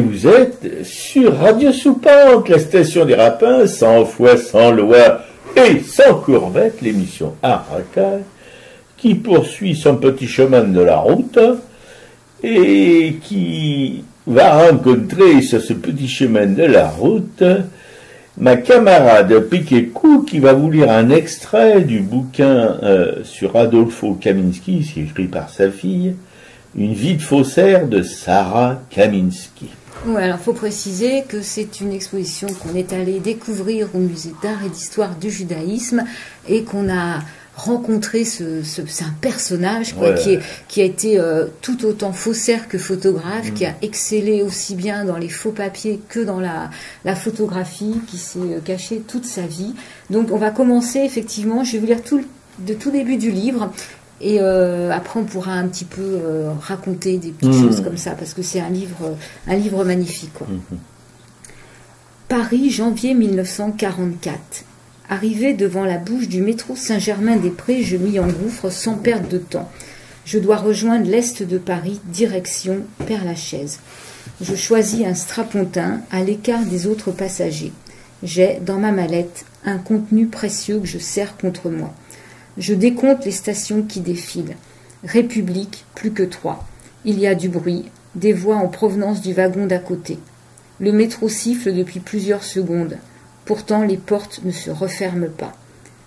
vous êtes sur Radio Soupente, la station des Rapins, sans foi, sans loi et sans courvette, l'émission Arracaille, qui poursuit son petit chemin de la route et qui va rencontrer sur ce petit chemin de la route ma camarade Piquet-Cou qui va vous lire un extrait du bouquin sur Adolfo Kaminski, écrit par sa fille, Une vie de faussaire de Sarah Kaminski. Oui, alors il faut préciser que c'est une exposition qu'on est allé découvrir au musée d'art et d'histoire du judaïsme et qu'on a rencontré c'est un personnage quoi, Ouais. qui a été tout autant faussaire que photographe, qui a excellé aussi bien dans les faux papiers que dans la photographie, qui s'est caché toute sa vie. Donc on va commencer effectivement, je vais vous lire de tout début du livre. Et après, on pourra un petit peu raconter des petites choses comme ça, parce que c'est un livre magnifique, quoi. Paris, janvier 1944. Arrivé devant la bouche du métro Saint-Germain-des-Prés, je m'y engouffre sans perdre de temps. Je dois rejoindre l'est de Paris, direction Père-Lachaise. Je choisis un strapontin à l'écart des autres passagers. J'ai, dans ma mallette, un contenu précieux que je serre contre moi. Je décompte les stations qui défilent. République, plus que 3. Il y a du bruit, des voix en provenance du wagon d'à côté. Le métro siffle depuis plusieurs secondes. Pourtant, les portes ne se referment pas.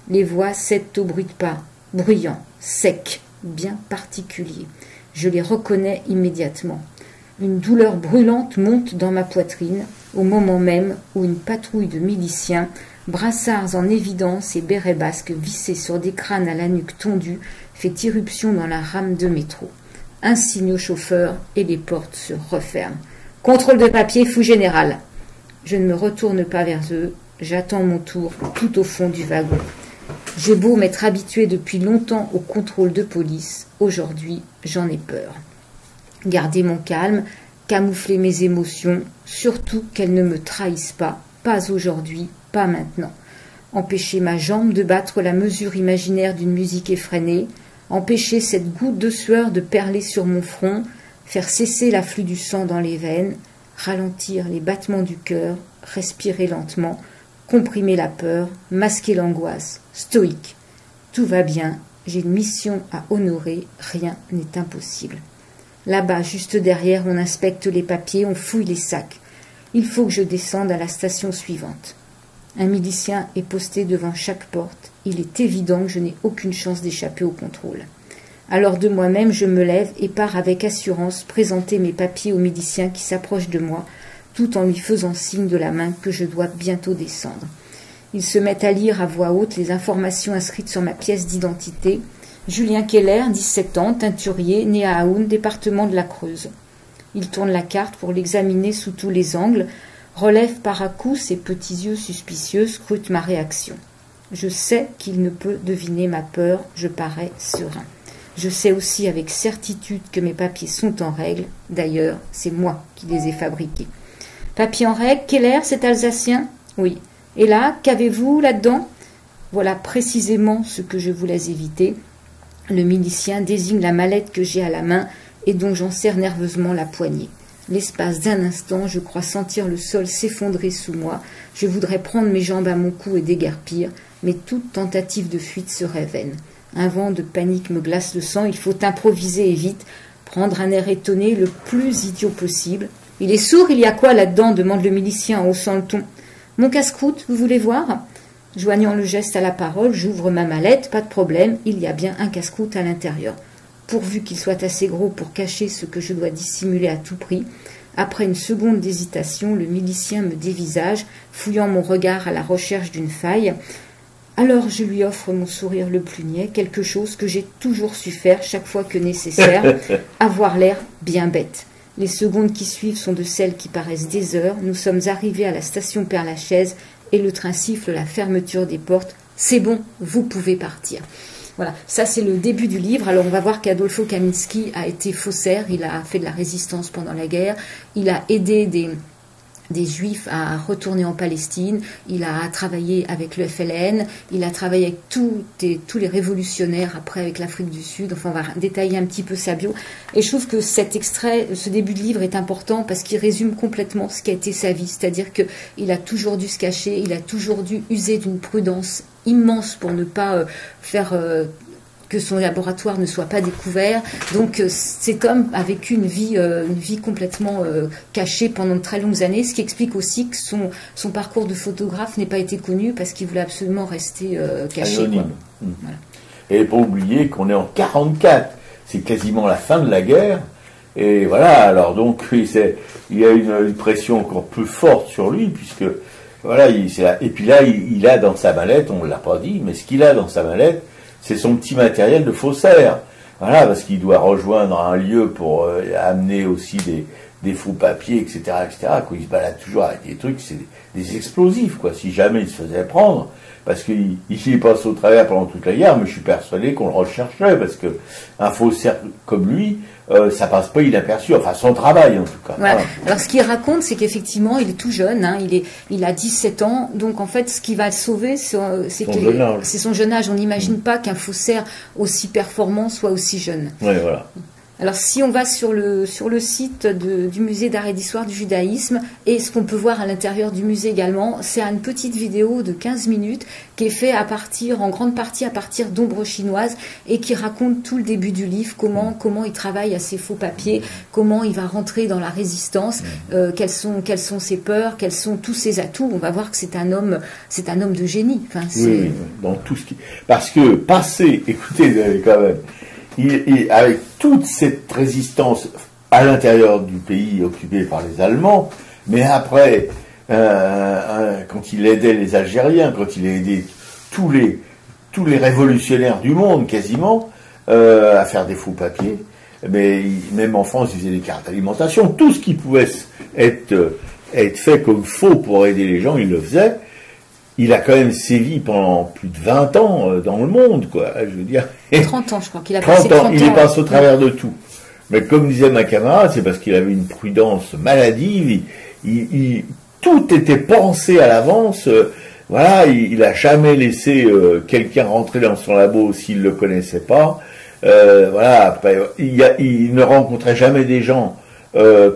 Les voix cèdent au bruit de pas, bruyant, sec, bien particulier. Je les reconnais immédiatement. Une douleur brûlante monte dans ma poitrine au moment même où une patrouille de miliciens, brassards en évidence et bérets basques vissés sur des crânes à la nuque tondue, fait irruption dans la rame de métro. Un signe au chauffeur et les portes se referment. Contrôle de papier, fou général. Je ne me retourne pas vers eux, j'attends mon tour tout au fond du wagon. J'ai beau m'être habitué depuis longtemps au contrôle de police, aujourd'hui j'en ai peur. Garder mon calme, camoufler mes émotions, surtout qu'elles ne me trahissent pas aujourd'hui, pas maintenant. Empêcher ma jambe de battre la mesure imaginaire d'une musique effrénée, empêcher cette goutte de sueur de perler sur mon front, faire cesser l'afflux du sang dans les veines, ralentir les battements du cœur, respirer lentement, comprimer la peur, masquer l'angoisse, stoïque. Tout va bien, j'ai une mission à honorer, rien n'est impossible. Là-bas, juste derrière, on inspecte les papiers, on fouille les sacs. Il faut que je descende à la station suivante. Un milicien est posté devant chaque porte. Il est évident que je n'ai aucune chance d'échapper au contrôle. Alors de moi-même, je me lève et pars avec assurance présenter mes papiers au milicien qui s'approche de moi, tout en lui faisant signe de la main que je dois bientôt descendre. Il se met à lire à voix haute les informations inscrites sur ma pièce d'identité. Julien Keller, 17 ans, teinturier, né à Aoun, département de la Creuse. Il tourne la carte pour l'examiner sous tous les angles, relève par à coup ses petits yeux suspicieux, scrute ma réaction. Je sais qu'il ne peut deviner ma peur, je parais serein. Je sais aussi avec certitude que mes papiers sont en règle, d'ailleurs, c'est moi qui les ai fabriqués. Papiers en règle, Keller, c'est alsacien? Oui. Et là, qu'avez-vous là-dedans? Voilà précisément ce que je voulais éviter. Le milicien désigne la mallette que j'ai à la main et dont j'en serre nerveusement la poignée. L'espace d'un instant, je crois sentir le sol s'effondrer sous moi. Je voudrais prendre mes jambes à mon cou et déguerpir, mais toute tentative de fuite serait vaine. Un vent de panique me glace le sang, il faut improviser et vite, prendre un air étonné, le plus idiot possible. « Il est sourd, il y a quoi là-dedans ?» demande le milicien en haussant le ton. « Mon casse-croûte, vous voulez voir ?» Joignant le geste à la parole, j'ouvre ma mallette, pas de problème, il y a bien un casse-croûte à l'intérieur. Pourvu qu'il soit assez gros pour cacher ce que je dois dissimuler à tout prix. Après une seconde d'hésitation, le milicien me dévisage, fouillant mon regard à la recherche d'une faille. Alors je lui offre mon sourire le plus niais, quelque chose que j'ai toujours su faire chaque fois que nécessaire, avoir l'air bien bête. Les secondes qui suivent sont de celles qui paraissent des heures. Nous sommes arrivés à la station Père-Lachaise et le train siffle la fermeture des portes. C'est bon, vous pouvez partir. Voilà, ça c'est le début du livre. Alors on va voir qu'Adolfo Kaminski a été faussaire, il a fait de la résistance pendant la guerre, il a aidé Juifs à retourner en Palestine, il a travaillé avec le FLN, il a travaillé avec tous les révolutionnaires après avec l'Afrique du Sud, enfin on va détailler un petit peu sa bio. Et je trouve que cet extrait, ce début de livre est important parce qu'il résume complètement ce qu'a été sa vie, c'est-à-dire qu'il a toujours dû se cacher, il a toujours dû user d'une prudence immense pour ne pas faire... que son laboratoire ne soit pas découvert. Donc cet homme a vécu une vie complètement cachée pendant de très longues années, ce qui explique aussi que son parcours de photographe n'ait pas été connu parce qu'il voulait absolument rester caché. Anonyme. Voilà. Et pas oublier qu'on est en 44, c'est quasiment la fin de la guerre, et voilà, alors donc il y a une pression encore plus forte sur lui, puisque voilà, et puis là il a dans sa mallette, on ne l'a pas dit, mais ce qu'il a dans sa mallette, c'est son petit matériel de faussaire. Voilà, parce qu'il doit rejoindre un lieu pour amener aussi des faux papiers, etc., etc., quoi. Il se balade toujours avec des trucs, c'est des explosifs, quoi, si jamais il se faisait prendre, parce qu'il y passe au travers pendant toute la guerre, mais je suis persuadé qu'on le recherchait, parce que un faussaire comme lui, ça passe pas inaperçu, enfin son travail en tout cas. Voilà. Alors ce qu'il raconte, c'est qu'effectivement, il est tout jeune, hein, il a 17 ans, donc en fait, ce qui va le sauver, c'est son jeune âge. On n'imagine pas qu'un faussaire aussi performant soit aussi jeune. Ouais, voilà. Alors si on va sur le site du musée d'art et d'histoire du judaïsme, et ce qu'on peut voir à l'intérieur du musée également, c'est une petite vidéo de 15 minutes qui est faite en grande partie à partir d'ombres chinoises et qui raconte tout le début du livre, comment il travaille à ses faux papiers, comment il va rentrer dans la résistance, quelles sont ses peurs, quels sont tous ses atouts. On va voir que c'est un homme de génie. Enfin, oui, dans tout ce qui... Parce que écoutez quand même, avec toute cette résistance à l'intérieur du pays occupé par les Allemands, mais après, quand il aidait les Algériens, quand il a aidé tous les révolutionnaires du monde quasiment à faire des faux papiers, mais même en France, il faisait des cartes d'alimentation, tout ce qui pouvait être fait comme faux pour aider les gens, il le faisait. Il a quand même sévi pendant plus de 20 ans dans le monde, quoi. Je veux dire. 30 ans, je crois qu'il a passé 30 ans. Il est passé au travers de tout. Mais comme disait ma camarade, c'est parce qu'il avait une prudence maladive. Tout était pensé à l'avance. Voilà, il a jamais laissé quelqu'un rentrer dans son labo s'il le connaissait pas. Voilà. Après, il ne rencontrait jamais des gens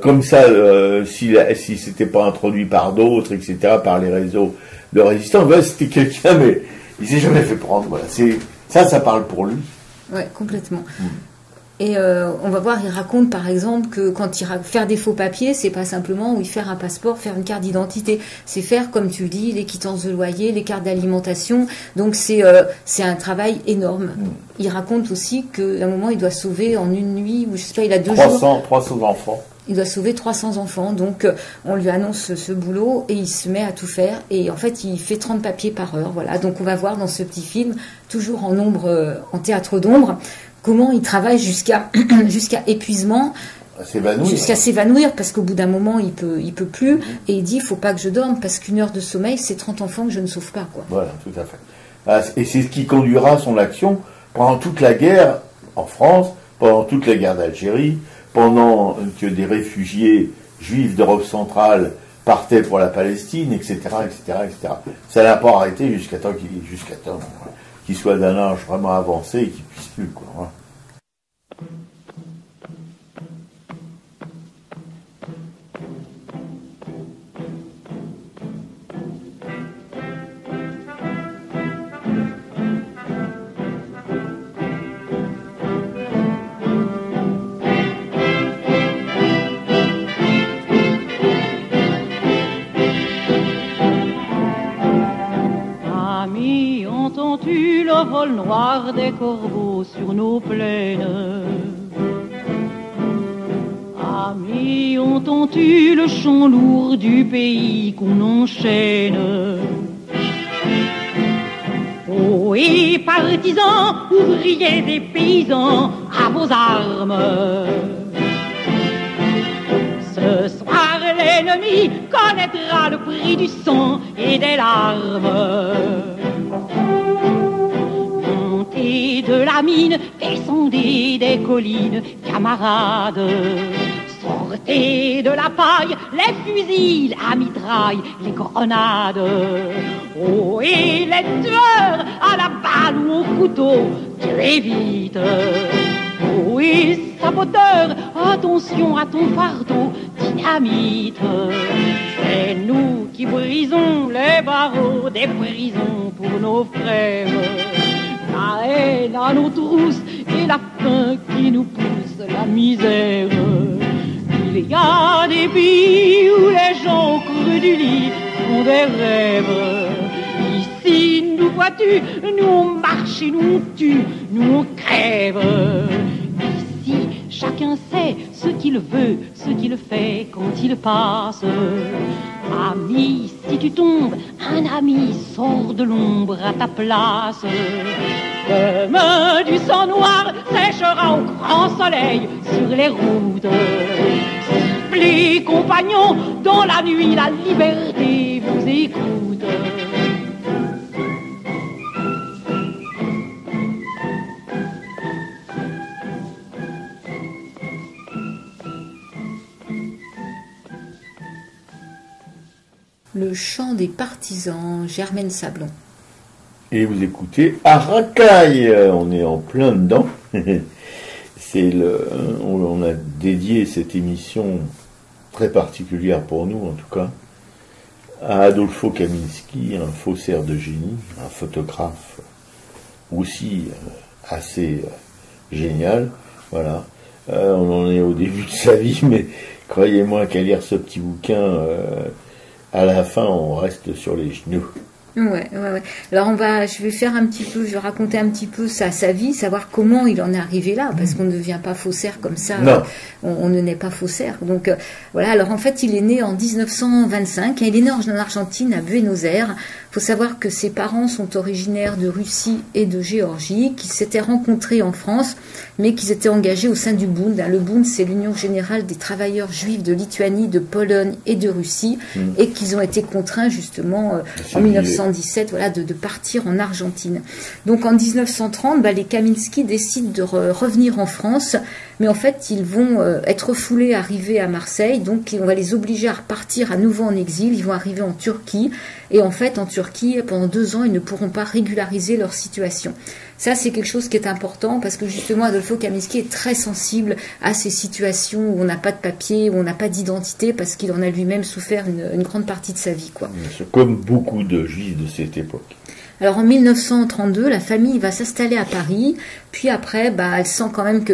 comme ça si c'était pas introduit par d'autres, etc., par les réseaux de résistance. Voilà, c'était quelqu'un, mais il s'est jamais fait prendre. Voilà, ça parle pour lui. Ouais, complètement. Et on va voir, il raconte par exemple que quand il faire des faux papiers, c'est pas simplement oui, faire un passeport, faire une carte d'identité, c'est faire, comme tu le dis, les quittances de loyer, les cartes d'alimentation. Donc c'est un travail énorme. Il raconte aussi qu'à un moment, il doit sauver en une nuit, ou je sais pas, il a 2 jours. 300 enfants. Il doit sauver 300 enfants, donc on lui annonce ce boulot et il se met à tout faire. Et en fait, il fait 30 papiers par heure. Voilà. Donc on va voir dans ce petit film, toujours en en théâtre d'ombre, comment il travaille jusqu'à épuisement, jusqu'à s'évanouir, parce qu'au bout d'un moment, il peut plus. Et il dit, il faut pas que je dorme, parce qu'une heure de sommeil, c'est 30 enfants que je ne sauve pas, quoi. Voilà, tout à fait. Et c'est ce qui conduira son action pendant toute la guerre en France, pendant toute la guerre d'Algérie, pendant que des réfugiés juifs d'Europe centrale partaient pour la Palestine, etc., etc., etc. Ça n'a pas arrêté jusqu'à temps qu'il soit d'un âge vraiment avancé et qu'il puisse plus, quoi. Voilà. Entends-tu le vol noir des corbeaux sur nos plaines? Amis, entends-tu le chant lourd du pays qu'on enchaîne? Oh, et partisans, ouvriers et paysans, à vos armes! Ce soir, l'ennemi connaîtra le prix du sang et des larmes. Montez de la mine, descendez des collines, camarades. Sortez de la paille, les fusils, la mitraille, les grenades. Oh, et les tueurs à la balle ou au couteau, tirez vite. Oh, et saboteurs, attention à ton fardeau, dynamite. C'est nous qui brisons les barreaux des prisons pour nos frères. La haine à nos trousses et la faim qui nous pousse la misère. Il y a des pays où les gens au creux du lit font des rêves. Ici, nous vois-tu, nous on marche et nous on tue, nous on crève. Ici, chacun sait ce qu'il veut, ce qu'il fait quand il passe. Ami, si tu tombes, un ami sort de l'ombre à ta place. Comme du sang noir séchera au grand soleil sur les routes. Sifflez, compagnons, dans la nuit la liberté vous écoute. Le chant des partisans, Germaine Sablon. Et vous écoutez Arakaï, on est en plein dedans. On a dédié cette émission très particulière pour nous, en tout cas, à Adolfo Kaminski, un faussaire de génie, un photographe aussi assez génial. Voilà. On en est au début de sa vie, mais croyez-moi qu'à lire ce petit bouquin, à la fin, on reste sur les genoux. Ouais. Alors je vais raconter un petit peu sa vie, savoir comment il en est arrivé là, parce qu'on ne devient pas faussaire comme ça. Non. On ne naît pas faussaire. Donc voilà. Alors en fait, il est né en 1925. Il est né en Argentine, à Buenos Aires. Il faut savoir que ses parents sont originaires de Russie et de Géorgie, qui s'étaient rencontrés en France, mais qu'ils étaient engagés au sein du Bund. Le Bund, c'est l'Union générale des travailleurs juifs de Lituanie, de Pologne et de Russie, et qu'ils ont été contraints justement en 1917, voilà, de partir en Argentine. Donc en 1930, les Kaminski décident de revenir en France, mais en fait ils vont être refoulés, arriver à Marseille, donc on va les obliger à repartir à nouveau en exil. Ils vont arriver en Turquie, et en fait en Turquie, pendant 2 ans, ils ne pourront pas régulariser leur situation. Ça, c'est quelque chose qui est important, parce que justement, Adolfo Kaminski est très sensible à ces situations où on n'a pas de papier, où on n'a pas d'identité, parce qu'il en a lui-même souffert une grande partie de sa vie, quoi. Comme beaucoup de juifs de cette époque. Alors en 1932, la famille va s'installer à Paris, puis après, elle sent quand même que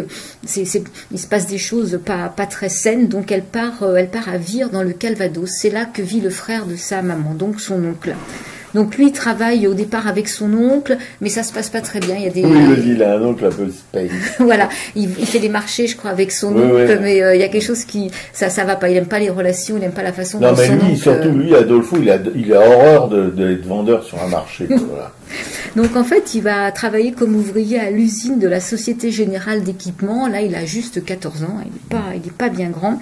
il se passe des choses pas très saines, donc elle part à Vire dans le Calvados. C'est là que vit le frère de sa maman, donc son oncle. Donc lui, il travaille au départ avec son oncle, mais ça se passe pas très bien. Il a un oncle un peu space. Voilà, il fait des marchés, je crois, avec son oncle, mais il y a quelque chose ça va pas. Il aime pas les relations, il aime pas la façon dont son oncle... Non, mais lui, Adolfo, il a horreur d'être vendeur sur un marché. Voilà. Donc en fait, il va travailler comme ouvrier à l'usine de la Société Générale d'Équipement. Là, il a juste 14 ans, il est pas bien grand.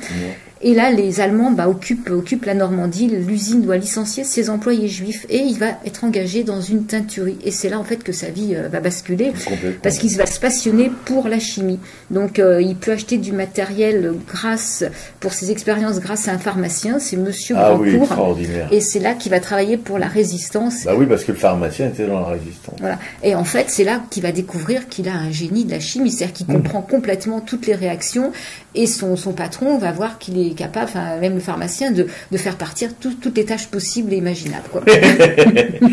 Et là, les Allemands occupent la Normandie. L'usine doit licencier ses employés juifs et il va être engagé dans une teinturerie. Et c'est là, en fait, que sa vie va basculer, parce qu'il va se passionner pour la chimie. Donc, il peut acheter du matériel pour ses expériences grâce à un pharmacien, c'est Monsieur Grandcourt. Oui, extraordinaire. Et c'est là qu'il va travailler pour la Résistance. Oui, parce que le pharmacien était dans la Résistance. Voilà. Et en fait, c'est là qu'il va découvrir qu'il a un génie de la chimie, c'est-à-dire qu'il comprend complètement toutes les réactions. Et son patron va voir qu'il est capable, même le pharmacien, de faire partir toutes les tâches possibles et imaginables.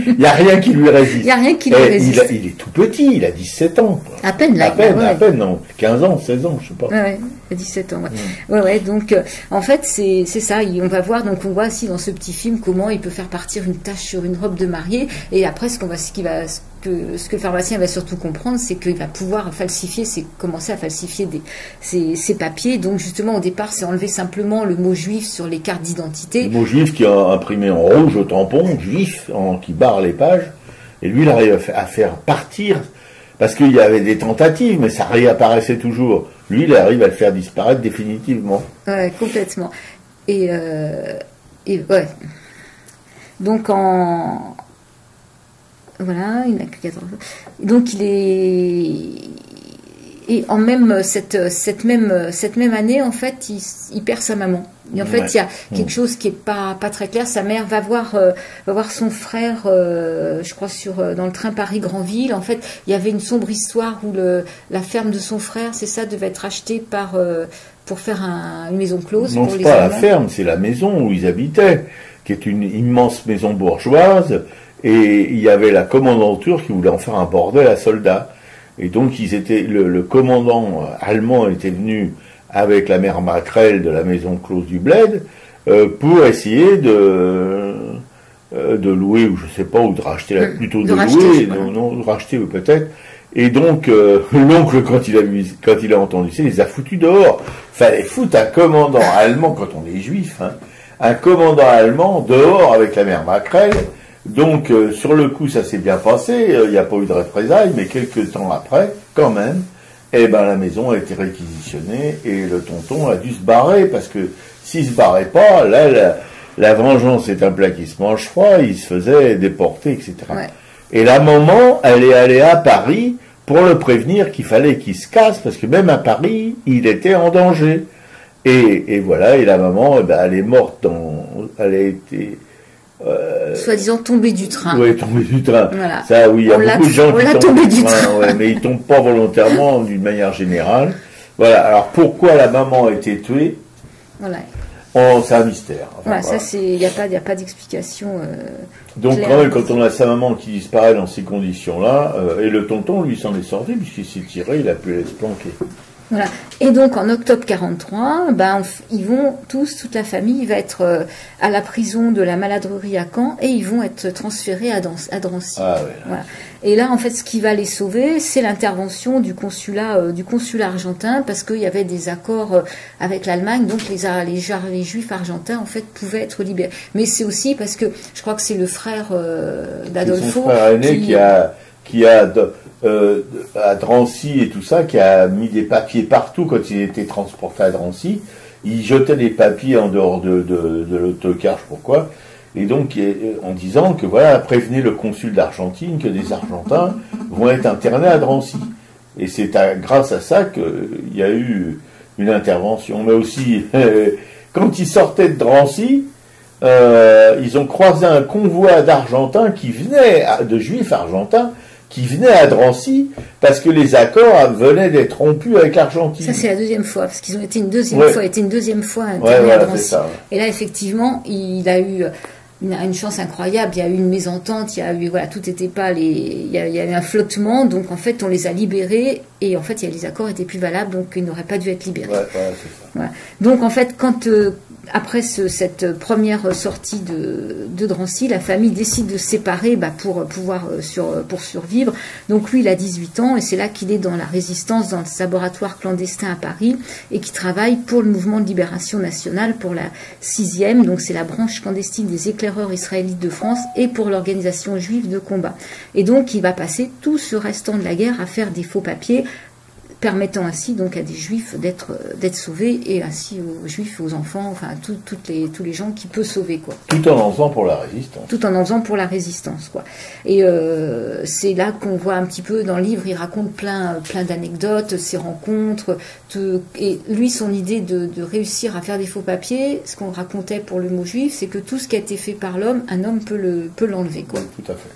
Il n'y a rien qui lui résiste. Il n'y a rien qui lui résiste. Il est tout petit, il a 17 ans. Quoi. À peine, à peine, non. 15 ans, 16 ans, je sais pas. Ouais, il a 17 ans. Ouais, donc, en fait, c'est ça. On va voir, donc, on voit aussi dans ce petit film comment il peut faire partir une tache sur une robe de mariée. Et après, ce que le pharmacien va surtout comprendre, c'est qu'il va pouvoir commencer à falsifier ses papiers. Donc justement, au départ, c'est enlever simplement le mot juif sur les cartes d'identité. Le mot juif qui a imprimé en rouge au tampon, juif, qui barre les pages. Et lui, il arrive à faire partir, parce qu'il y avait des tentatives, mais ça réapparaissait toujours. Lui, il arrive à le faire disparaître définitivement. Ouais, complètement. Et ouais. Donc voilà, il n'a que 14 ans. Donc il en même cette même année, en fait, il perd sa maman. Et en fait, il y a quelque chose qui est pas très clair. Sa mère va voir son frère, je crois dans le train Paris-Granville. En fait, il y avait une sombre histoire où la ferme de son frère, c'est ça, devait être achetée pour faire une maison close. Non, pour c'est les pas Allemands. la ferme, c'est la maison où ils habitaient, qui est une immense maison bourgeoise. Et il y avait la commandanture qui voulait en faire un bordel à soldats. Et donc le commandant allemand était venu avec la mère Macrel de la maison close du Bled pour essayer de louer, ou je sais pas, ou de racheter, plutôt de louer, non, de racheter peut-être. Et donc l'oncle, quand il a entendu ça, il les a foutus dehors. Fallait foutre un commandant allemand, quand on est juif, hein, un commandant allemand dehors avec la mère Macrel. Donc, sur le coup, ça s'est bien passé, il n'y a pas eu de représailles, mais quelques temps après, quand même, la maison a été réquisitionnée et le tonton a dû se barrer, parce que s'il se barrait pas, là, la vengeance est un plat qui se mange froid, il se faisait déporter, etc. Ouais. Et la maman, elle est allée à Paris pour le prévenir qu'il fallait qu'il se casse, parce que même à Paris, il était en danger. Et voilà, et la maman, elle est morte elle a été... soi-disant tombé du train. Oui, tombé du train. Voilà. Ça, oui, il y a beaucoup de gens qui tombé tombent du train. Ouais, mais ils tombent pas volontairement d'une manière générale. Voilà. Alors pourquoi la maman a été tuée? Voilà. C'est un mystère. Enfin, voilà, ça il n'y a pas d'explication. Donc claire. quand même, quand on a sa maman qui disparaît dans ces conditions-là, et le tonton lui s'en est sorti puisqu'il s'est tiré, il a pu aller se planquer. Voilà. Et donc en octobre 43, ils vont toute la famille va être à la prison de la Maladrerie à Caen et ils vont être transférés à Drancy. Ah, ouais, voilà. Et là, en fait, ce qui va les sauver, c'est l'intervention du consulat argentin, parce qu'il y avait des accords avec l'Allemagne, donc les Juifs argentins, en fait, pouvaient être libérés. Mais c'est aussi parce que je crois que c'est le frère d'Adolfo, son frère aîné qui a à Drancy et tout ça, qui a mis des papiers partout quand il était transporté à Drancy. Il jetait des papiers en dehors de l'autocar, je sais pas pourquoi. Et donc, en disant que voilà, prévenez le consul d'Argentine que des Argentins vont être internés à Drancy. Et c'est grâce à ça qu'il y a eu une intervention. Mais aussi, quand ils sortaient de Drancy, ils ont croisé un convoi d'Argentins de Juifs argentins, qui venaient à Drancy parce que les accords venaient d'être rompus avec l'Argentine. Ça, c'est la deuxième fois, parce qu'ils ont été une deuxième fois internés voilà, à Drancy. Ça, Et là, effectivement, il a eu une chance incroyable. Il y a eu une mésentente, il y a eu, voilà, tout n'était pas il y a eu un flottement, donc en fait, on les a libérés, et en fait, les accords étaient plus valables, donc ils n'auraient pas dû être libérés. Ouais, c'est ça. Voilà. Donc en fait, après cette première sortie de Drancy, la famille décide de se séparer pour survivre. Donc lui, il a 18 ans et c'est là qu'il est dans la résistance, dans ce laboratoire clandestin à Paris et qui travaille pour le mouvement de libération nationale, pour la 6e, donc c'est la branche clandestine des éclaireurs israélites de France, et pour l'organisation juive de combat. Et donc il va passer tout ce restant de la guerre à faire des faux papiers, permettant ainsi donc à des juifs d'être sauvés, et ainsi aux juifs, aux enfants, enfin tous les gens qui peut sauver, quoi. Tout en en faisant pour la résistance. Tout en faisant pour la résistance, quoi. Et c'est là qu'on voit un petit peu dans le livre, il raconte plein d'anecdotes, ses rencontres, et lui, son idée de réussir à faire des faux papiers, ce qu'on racontait pour le mot juif, c'est que tout ce qui a été fait par l'homme, un homme peut l'enlever, quoi. Tout à fait.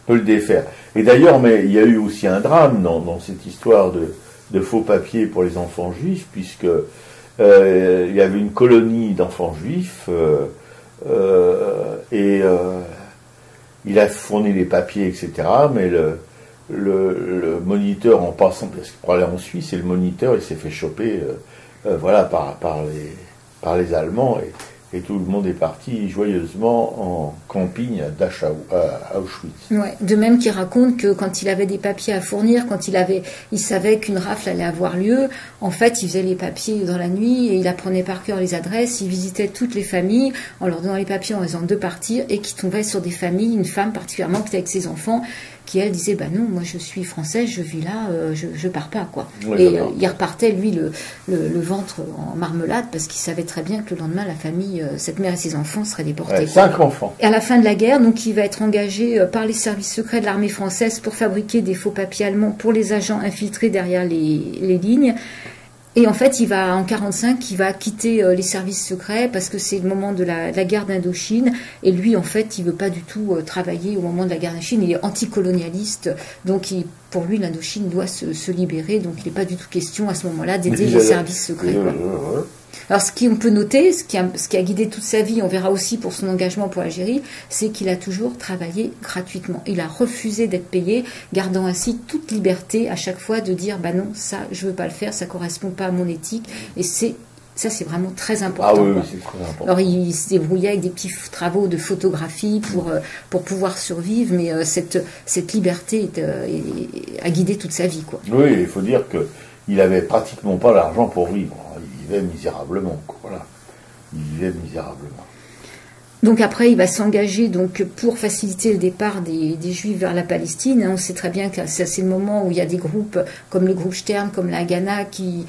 Peut le défaire. Et d'ailleurs, mais il y a eu aussi un drame dans cette histoire de faux papiers pour les enfants juifs, puisque il y avait une colonie d'enfants juifs et il a fourni les papiers, etc. Mais le moniteur, en passant, parce qu'il parlait en Suisse, et le moniteur, il s'est fait choper par les Allemands, et tout le monde est parti joyeusement en camping à Auschwitz. Ouais. De même qu'il raconte que quand il avait des papiers à fournir, quand il savait qu'une rafle allait avoir lieu, en fait, il faisait les papiers dans la nuit et il apprenait par cœur les adresses, il visitait toutes les familles en leur donnant les papiers en disant de partir, et qui tombait sur des familles, une femme particulièrement qui était avec ses enfants, qui elle disait, bah non, moi je suis française, je vis là, je pars pas, quoi. Oui, Et il repartait, lui, le ventre en marmelade, parce qu'il savait très bien que le lendemain, la famille, cette mère et ses enfants seraient déportés. Ouais, 5 enfants. Et à la fin de la guerre, donc, il va être engagé par les services secrets de l'armée française pour fabriquer des faux papiers allemands pour les agents infiltrés derrière les lignes. Et en fait, en 1945, il va quitter les services secrets parce que c'est le moment de la guerre d'Indochine. Et lui, en fait, il veut pas du tout travailler au moment de la guerre d'Indochine. Il est anticolonialiste. Donc, pour lui, l'Indochine doit se libérer. Donc, il n'est pas du tout question à ce moment-là d'aider les services secrets, quoi. Alors, on peut noter, ce qui a guidé toute sa vie, on verra aussi pour son engagement pour l'Algérie, c'est qu'il a toujours travaillé gratuitement. Il a refusé d'être payé, gardant ainsi toute liberté à chaque fois de dire, bah non, ça, je veux pas le faire, ça correspond pas à mon éthique. Et ça, c'est vraiment très important. Ah oui, c'est très important. Alors, il se débrouillait avec des petits travaux de photographie pour pouvoir survivre, mais cette liberté a guidé toute sa vie, quoi. Oui, il faut dire qu'il avait pratiquement pas l'argent pour vivre. Il vivait misérablement, quoi. Voilà. Il vivait misérablement. Donc après, il va s'engager donc pour faciliter le départ des Juifs vers la Palestine. On sait très bien que c'est le moment où il y a des groupes comme le groupe Stern, comme la Haganah, qui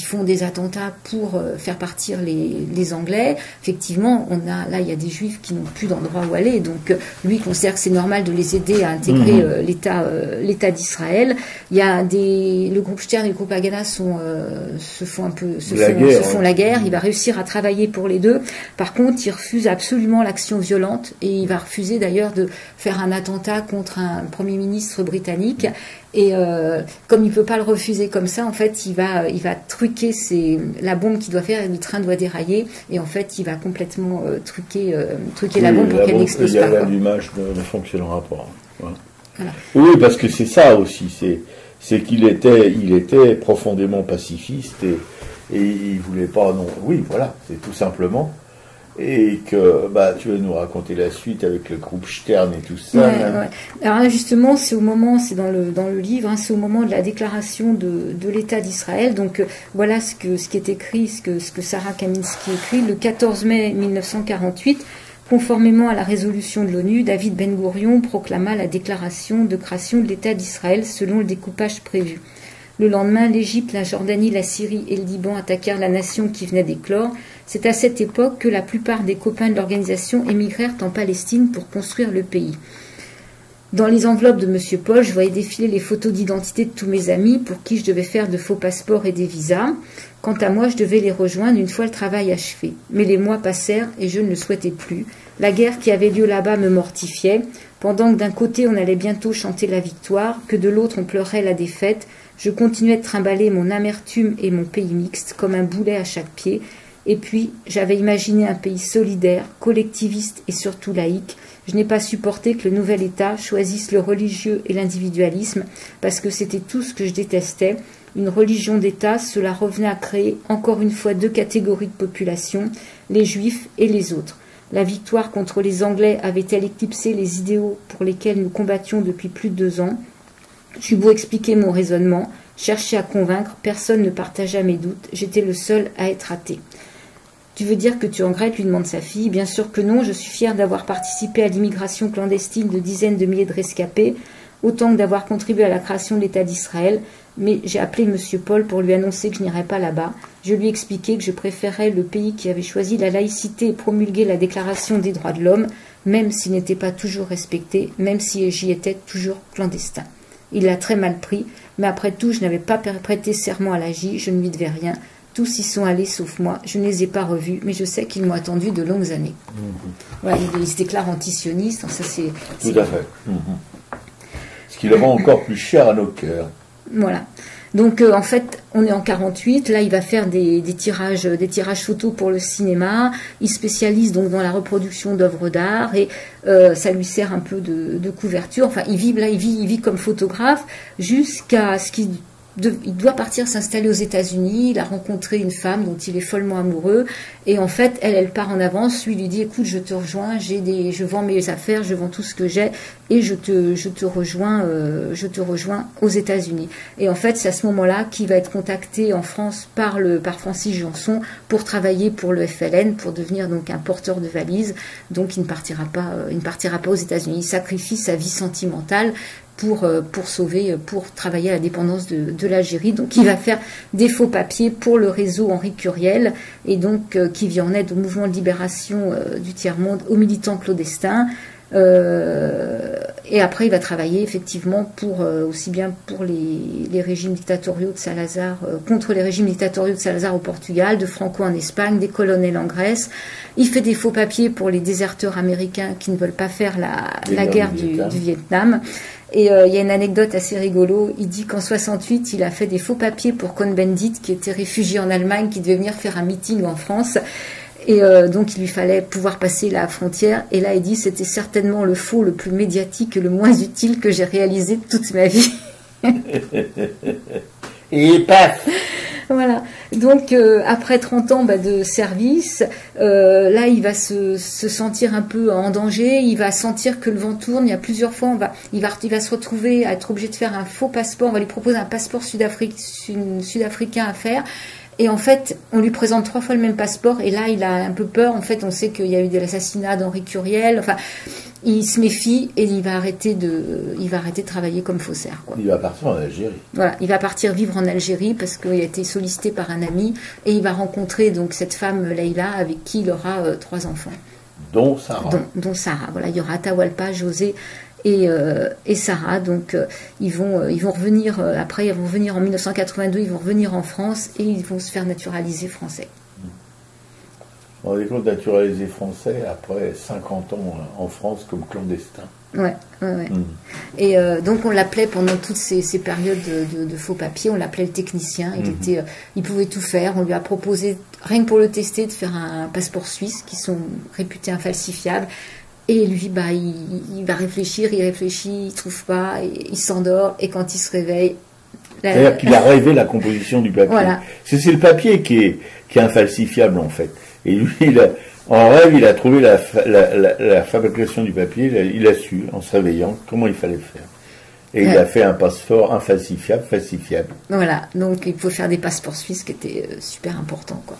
font des attentats pour faire partir les Anglais. Effectivement, il y a des Juifs qui n'ont plus d'endroit où aller. Donc lui considère que c'est normal de les aider à intégrer l'État d'Israël. Il y a le groupe Stern et le groupe Haganah se font la guerre. Il va réussir à travailler pour les deux. Par contre, il refuse absolument l'action violente et il va refuser d'ailleurs de faire un attentat contre un Premier ministre britannique. Et comme il peut pas le refuser comme ça, en fait, il va truquer la bombe qu'il doit faire et le train doit dérailler. Et en fait, il va complètement truquer la bombe pour qu'elle n'explose pas. Il y a l'allumage ne fonctionnera pas. Voilà. Voilà. Oui, parce que c'est ça aussi. C'est qu'il était profondément pacifiste et il voulait pas. Non. Oui, voilà. C'est tout simplement. Et que tu vas nous raconter la suite avec le groupe Stern et tout ça. Ouais. Alors là, justement, c'est dans le livre, c'est au moment de la déclaration de l'État d'Israël. Donc voilà ce qui est écrit, ce que Sarah Kaminsky écrit le 14 mai 1948. Conformément à la résolution de l'ONU, David Ben Gourion proclama la déclaration de création de l'État d'Israël selon le découpage prévu. Le lendemain, l'Égypte, la Jordanie, la Syrie et le Liban attaquèrent la nation qui venait d'éclore. C'est à cette époque que la plupart des copains de l'organisation émigrèrent en Palestine pour construire le pays. Dans les enveloppes de M. Paul, je voyais défiler les photos d'identité de tous mes amis pour qui je devais faire de faux passeports et des visas. Quant à moi, je devais les rejoindre une fois le travail achevé. Mais les mois passèrent et je ne le souhaitais plus. La guerre qui avait lieu là-bas me mortifiait. Pendant que d'un côté on allait bientôt chanter la victoire, que de l'autre on pleurait la défaite, je continuais de trimballer mon amertume et mon pays mixte comme un boulet à chaque pied. Et puis, j'avais imaginé un pays solidaire, collectiviste et surtout laïque. Je n'ai pas supporté que le nouvel État choisisse le religieux et l'individualisme, parce que c'était tout ce que je détestais. Une religion d'État, cela revenait à créer encore une fois deux catégories de population, les Juifs et les autres. La victoire contre les Anglais avait-elle éclipsé les idéaux pour lesquels nous combattions depuis plus de 2 ans? J'eus beau expliquer mon raisonnement, chercher à convaincre, personne ne partagea mes doutes, j'étais le seul à être athée. Tu veux dire que tu regrettes, lui demande sa fille. Bien sûr que non, je suis fière d'avoir participé à l'immigration clandestine de dizaines de milliers de rescapés, autant que d'avoir contribué à la création de l'État d'Israël, mais j'ai appelé M. Paul pour lui annoncer que je n'irais pas là-bas. Je lui ai expliqué que je préférais le pays qui avait choisi la laïcité et promulgué la Déclaration des droits de l'homme, même s'il n'était pas toujours respecté, même si j'y étais toujours clandestin. Il l'a très mal pris, mais après tout, je n'avais pas prêté serment à l'AJ, je ne lui devais rien. Tous y sont allés sauf moi, je ne les ai pas revus, mais je sais qu'ils m'ont attendu de longues années. Voilà, il se déclare antisioniste, ça c'est... Tout à fait. Ce qui le rend encore plus cher à nos cœurs. Voilà. Donc en fait, on est en 48, là il va faire des tirages photos pour le cinéma, il spécialise donc dans la reproduction d'œuvres d'art et ça lui sert un peu de couverture. Enfin, il vit comme photographe jusqu'à ce qu'il doit partir s'installer aux États-Unis. Il a rencontré une femme dont il est follement amoureux et en fait elle part en avance. Lui dit écoute, je te rejoins, je vends mes affaires, je vends tout ce que j'ai et je te rejoins aux États-Unis. Et en fait c'est à ce moment-là qu'il va être contacté en France par Francis Janson pour travailler pour le FLN, pour devenir donc un porteur de valises. Donc il ne partira pas aux États-Unis. Il sacrifie sa vie sentimentale pour travailler à la dépendance de l'Algérie. Donc il va faire des faux papiers pour le réseau Henri Curiel, et donc qui vient en aide au mouvement de libération du tiers-monde, aux militants clandestins. Et après, il va travailler effectivement aussi bien pour les régimes dictatoriaux de Salazar, contre les régimes dictatoriaux de Salazar au Portugal, de Franco en Espagne, des colonels en Grèce. Il fait des faux papiers pour les déserteurs américains qui ne veulent pas faire la guerre du Vietnam. Et il y a une anecdote assez rigolo. Il dit qu'en 68, il a fait des faux papiers pour Cohn-Bendit, qui était réfugié en Allemagne, qui devait venir faire un meeting en France. Et donc il lui fallait pouvoir passer la frontière. Et là il dit c'était certainement le faux le plus médiatique et le moins utile que j'ai réalisé de toute ma vie. Et paf. Voilà. Donc après 30 ans de service, là il va se sentir un peu en danger. Il va sentir que le vent tourne. Il y a plusieurs fois il va se retrouver à être obligé de faire un faux passeport. On va lui proposer un passeport sud-africain à faire. Et en fait, on lui présente 3 fois le même passeport, et là, il a un peu peur. En fait, on sait qu'il y a eu l'assassinat d'Henri Curiel. Enfin, il se méfie et il va arrêter de travailler comme faussaire, quoi. Il va partir en Algérie. Voilà, il va partir vivre en Algérie parce qu'il a été sollicité par un ami, et il va rencontrer donc cette femme Leïla avec qui il aura 3 enfants. Dont Sarah. Dont Sarah. Voilà, il y aura Atahualpa, José et Sarah. Donc ils vont revenir après, ils vont revenir en 1982, ils vont revenir en France et ils vont se faire naturaliser français. On est compte naturaliser français après 50 ans en France comme clandestin. Ouais. Et donc on l'appelait pendant toutes ces périodes de faux papiers, on l'appelait le technicien. Il pouvait tout faire. On lui a proposé, rien que pour le tester, de faire un passeport suisse qui sont réputés infalsifiables. Et lui, il va réfléchir, il trouve pas, il s'endort, et quand il se réveille... C'est-à-dire qu'il a rêvé la composition du papier. Voilà. C'est le papier qui est infalsifiable, en fait. Et lui, en rêve, il a trouvé la fabrication du papier, il a su, en se réveillant, comment il fallait faire. Et il a fait un passeport infalsifiable, falsifiable. Voilà, donc il faut faire des passeports suisses qui étaient super importants, quoi.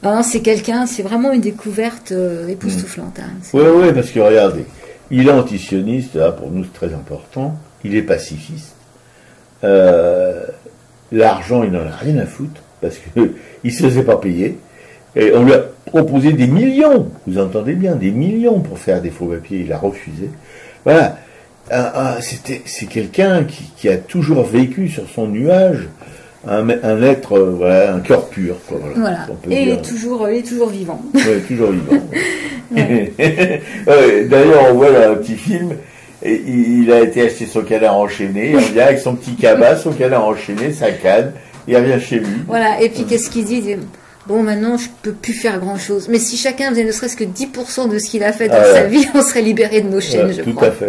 Alors, c'est vraiment une découverte époustouflante. Hein. Oui, parce que regardez, il est antisioniste, là, pour nous c'est très important, il est pacifiste, l'argent il n'en a rien à foutre, parce qu'il ne se faisait pas payer, et on lui a proposé des millions, vous entendez bien, des millions pour faire des faux papiers, il a refusé. Voilà, c'est quelqu'un qui a toujours vécu sur son nuage, un être, voilà, un cœur pur, quoi, voilà. Et il est toujours vivant. Oui, toujours vivant. D'ailleurs, on voit là, un petit film, et il a été acheter son canard enchaîné, il vient avec son petit cabas, son canard enchaîné, sa canne, il revient chez lui. Voilà, et puis qu'est-ce qu'il dit? Il dit, bon, maintenant, je peux plus faire grand-chose. Mais si chacun faisait ne serait-ce que 10% de ce qu'il a fait dans sa vie, on serait libéré de nos chaînes, je crois. Tout à fait.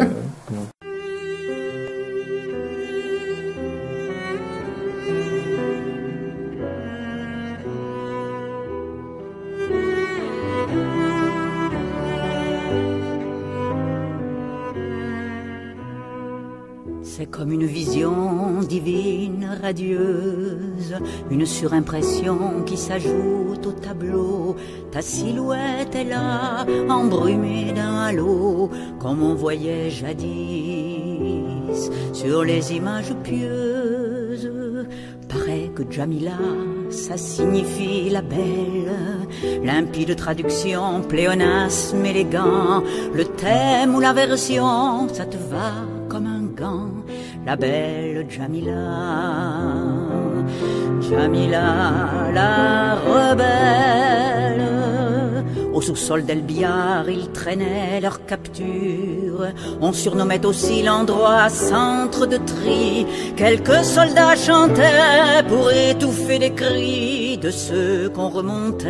C'est comme une vision divine, radieuse, une surimpression qui s'ajoute au tableau. Ta silhouette est là, embrumée d'un halo, comme on voyait jadis sur les images pieuses. Paraît que Jamila, ça signifie la belle, limpide traduction, pléonasme élégant, le thème ou la version, ça te va comme un gant. La belle Jamila, Jamila la rebelle. Au sous-sol d'Elbiar, ils traînaient leur capture. On surnommait aussi l'endroit centre de tri. Quelques soldats chantaient pour étouffer les cris de ceux qu'on remontait,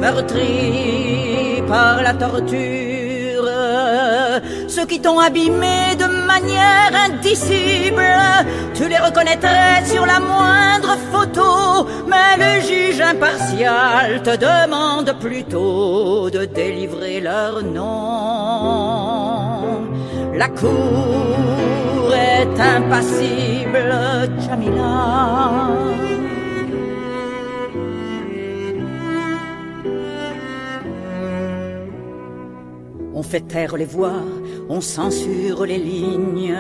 meurtris par la torture. Ceux qui t'ont abîmé de manière indicible, tu les reconnaîtrais sur la moindre photo, mais le juge impartial te demande plutôt de délivrer leur nom. La cour est impassible, Jamila. On fait taire les voix, on censure les lignes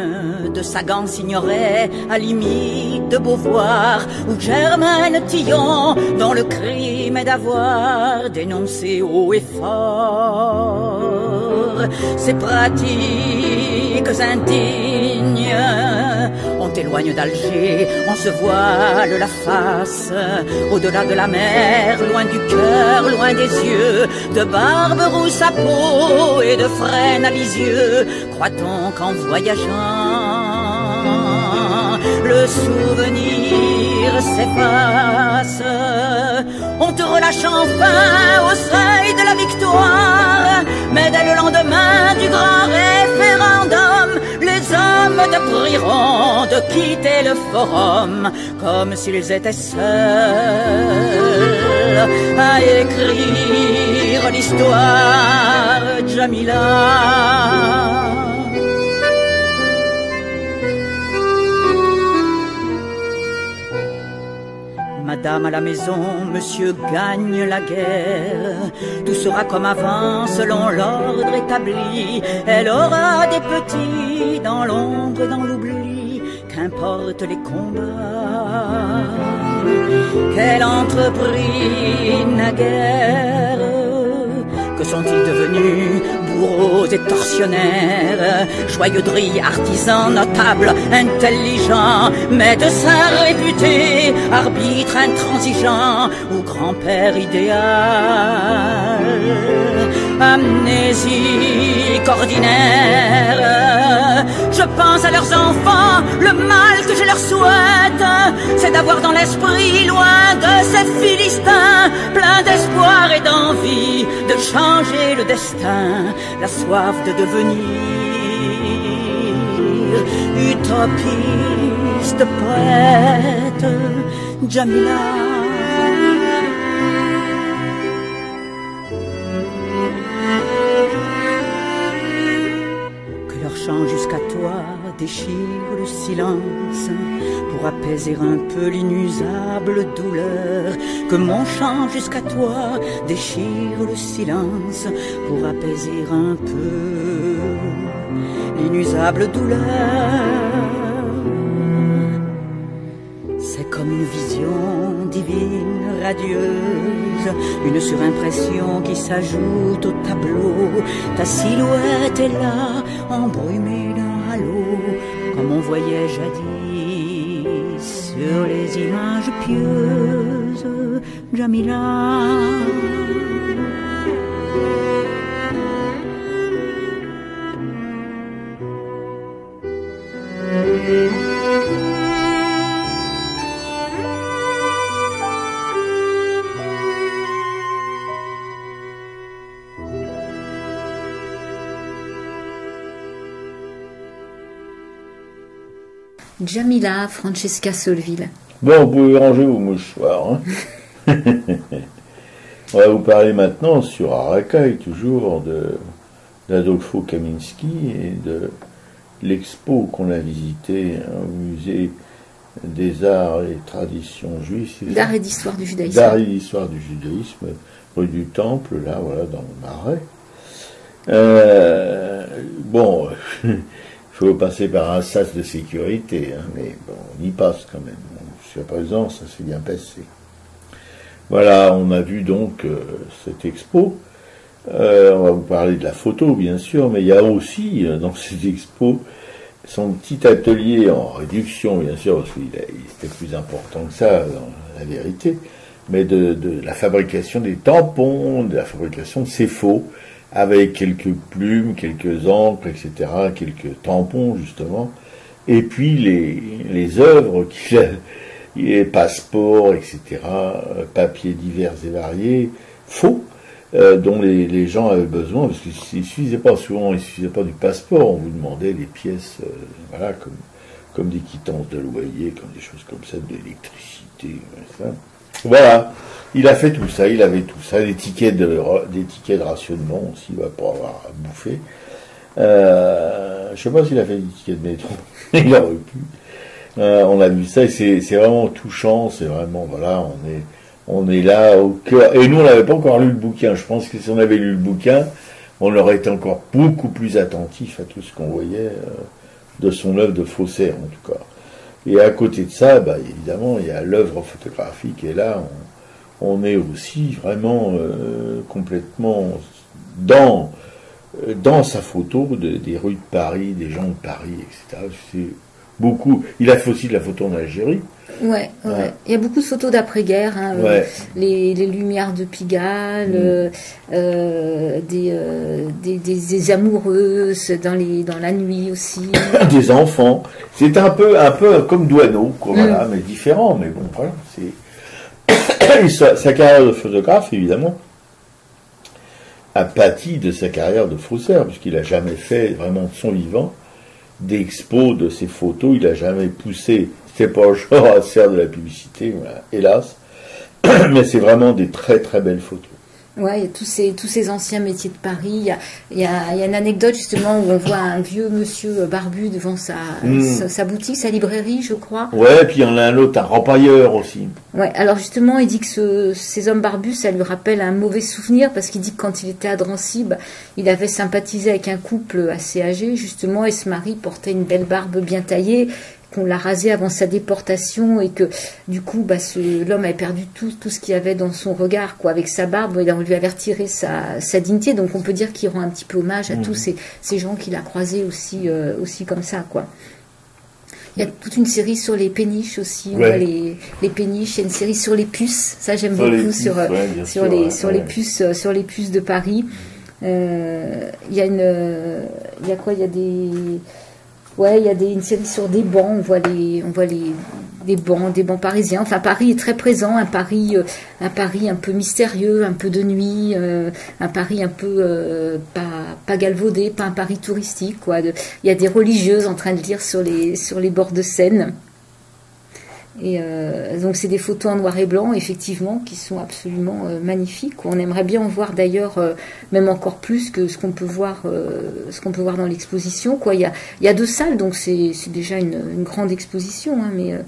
de Sagan Signoret à limite de Beauvoir ou Germaine Tillon dont le crime est d'avoir dénoncé haut et fort ces pratiques indignes. On t'éloigne d'Alger, on se voile la face au-delà de la mer, loin du cœur, loin des yeux, de barbe rousse à peau et de frêne à Lisieux. Croit-on qu'en voyageant le souvenir s'efface? On te relâche enfin au seuil de la victoire, mais dès le lendemain du grand référendum, les hommes te prieront de quitter le forum, comme s'ils étaient seuls à écrire l'histoire, Jamila. Madame à la maison, monsieur gagne la guerre. Tout sera comme avant, selon l'ordre établi. Elle aura des petits dans l'ombre et dans l'oubli. Qu'importe les combats qu'elle entreprit naguère. Que sont-ils devenus? Bourreaux et tortionnaires, joyeux drilles, artisans, notables, intelligents, médecins réputés, arbitres intransigeants ou grand-père idéal. Amnésique ordinaire, je pense à leurs enfants, le mal que je leur souhaite, c'est d'avoir dans l'esprit, loin de ces Philistins, plein d'espoir et d'envie, de changer le destin, la soif de devenir utopiste, poète, Jamila. Que leur chant jusqu'à toi déchire le silence pour apaiser un peu l'inusable douleur. Que mon chant jusqu'à toi déchire le silence pour apaiser un peu l'inusable douleur. C'est comme une vision divine, radieuse, une surimpression qui s'ajoute au tableau. Ta silhouette est là, embrumée d'un halo, comme on voyait jadis sur les images pieuses, Jamila. Jamila, Francesca Solleville. Bon, vous pouvez ranger vos mouchoirs. Hein. On va vous parler maintenant sur Arakaï, toujours d'Adolfo Kaminski et de l'expo qu'on a visité au musée des arts et traditions juives. D'art et d'histoire du judaïsme. D'art et d'histoire du judaïsme, rue du Temple, là, voilà, dans le Marais. Bon, il faut passer par un sas de sécurité, hein, mais bon, on y passe quand même. Jusqu'à présent, ça s'est bien passé. Voilà, on a vu donc cette expo. On va vous parler de la photo, bien sûr, mais il y a aussi, dans cette expo, son petit atelier en réduction, bien sûr, parce qu'il était plus important que ça, dans la vérité, mais de la fabrication des tampons, de la fabrication de ces faux, avec quelques plumes, quelques encres, etc., quelques tampons, justement, et puis les œuvres, les passeports, etc., papiers divers et variés, faux, dont les gens avaient besoin, parce qu'il ne suffisait pas souvent, il ne suffisait pas du passeport, on vous demandait les pièces, voilà, comme des quittances de loyer, comme des choses comme ça, de l'électricité, ça. Voilà, il a fait tout ça, il avait tout ça, des tickets de rationnement aussi, pour avoir à bouffer. Je ne sais pas s'il a fait des tickets de métro, il aurait pu. On a vu ça, et c'est vraiment touchant, c'est vraiment, voilà, on est là au cœur. Et nous, on n'avait pas encore lu le bouquin. Je pense que si on avait lu le bouquin, on aurait été encore beaucoup plus attentif à tout ce qu'on voyait de son œuvre de faussaire, en tout cas. Et à côté de ça, bah, évidemment, il y a l'œuvre photographique, et là, on est aussi vraiment complètement dans sa photo des rues de Paris, des gens de Paris, etc. C'est beaucoup. Il a fait aussi de la photo en Algérie. Ouais. Il y a beaucoup de photos d'après-guerre, hein, les lumières de Pigalle, des amoureuses dans la nuit aussi. Des enfants. C'est un peu comme Douaneau, quoi, voilà, mais différent. Mais bon, voilà, sa carrière de photographe, évidemment, a pâti de sa carrière de faussaire, puisqu'il n'a jamais fait vraiment de son vivant d'expos de ses photos, il n'a jamais poussé. C'était pas le genre à se faire de la publicité, voilà, hélas. Mais c'est vraiment des très très belles photos. Ouais, il y a tous ces anciens métiers de Paris. Il y a une anecdote justement où on voit un vieux monsieur barbu devant sa boutique, sa librairie, je crois. Ouais, puis il y en a un autre, un rempailleur aussi. Ouais, alors justement, il dit que ces hommes barbus, ça lui rappelle un mauvais souvenir, parce qu'il dit que quand il était à Drancy, il avait sympathisé avec un couple assez âgé, justement, et ce mari portait une belle barbe bien taillée, qu'on l'a rasé avant sa déportation, et que du coup l'homme avait perdu tout ce qu'il y avait dans son regard, quoi, avec sa barbe. On lui avait retiré sa dignité, donc on peut dire qu'il rend un petit peu hommage à tous ces gens qu'il a croisés aussi comme ça, quoi. Il y a toute une série sur les péniches aussi, on voit les péniches. Il y a une série sur les puces, ça j'aime beaucoup, sur les puces de Paris. Il y a une série sur des bancs, on voit des bancs parisiens. Enfin, Paris est très présent, un Paris un peu mystérieux, un peu de nuit, un Paris un peu pas galvaudé, pas un Paris touristique, quoi. Il y a des religieuses en train de lire sur les bords de Seine. Et donc c'est des photos en noir et blanc, effectivement, qui sont absolument magnifiques. On aimerait bien en voir d'ailleurs même encore plus que ce qu'on peut voir dans l'exposition, quoi. Il y a 2 salles, donc c'est déjà une grande exposition, hein, mais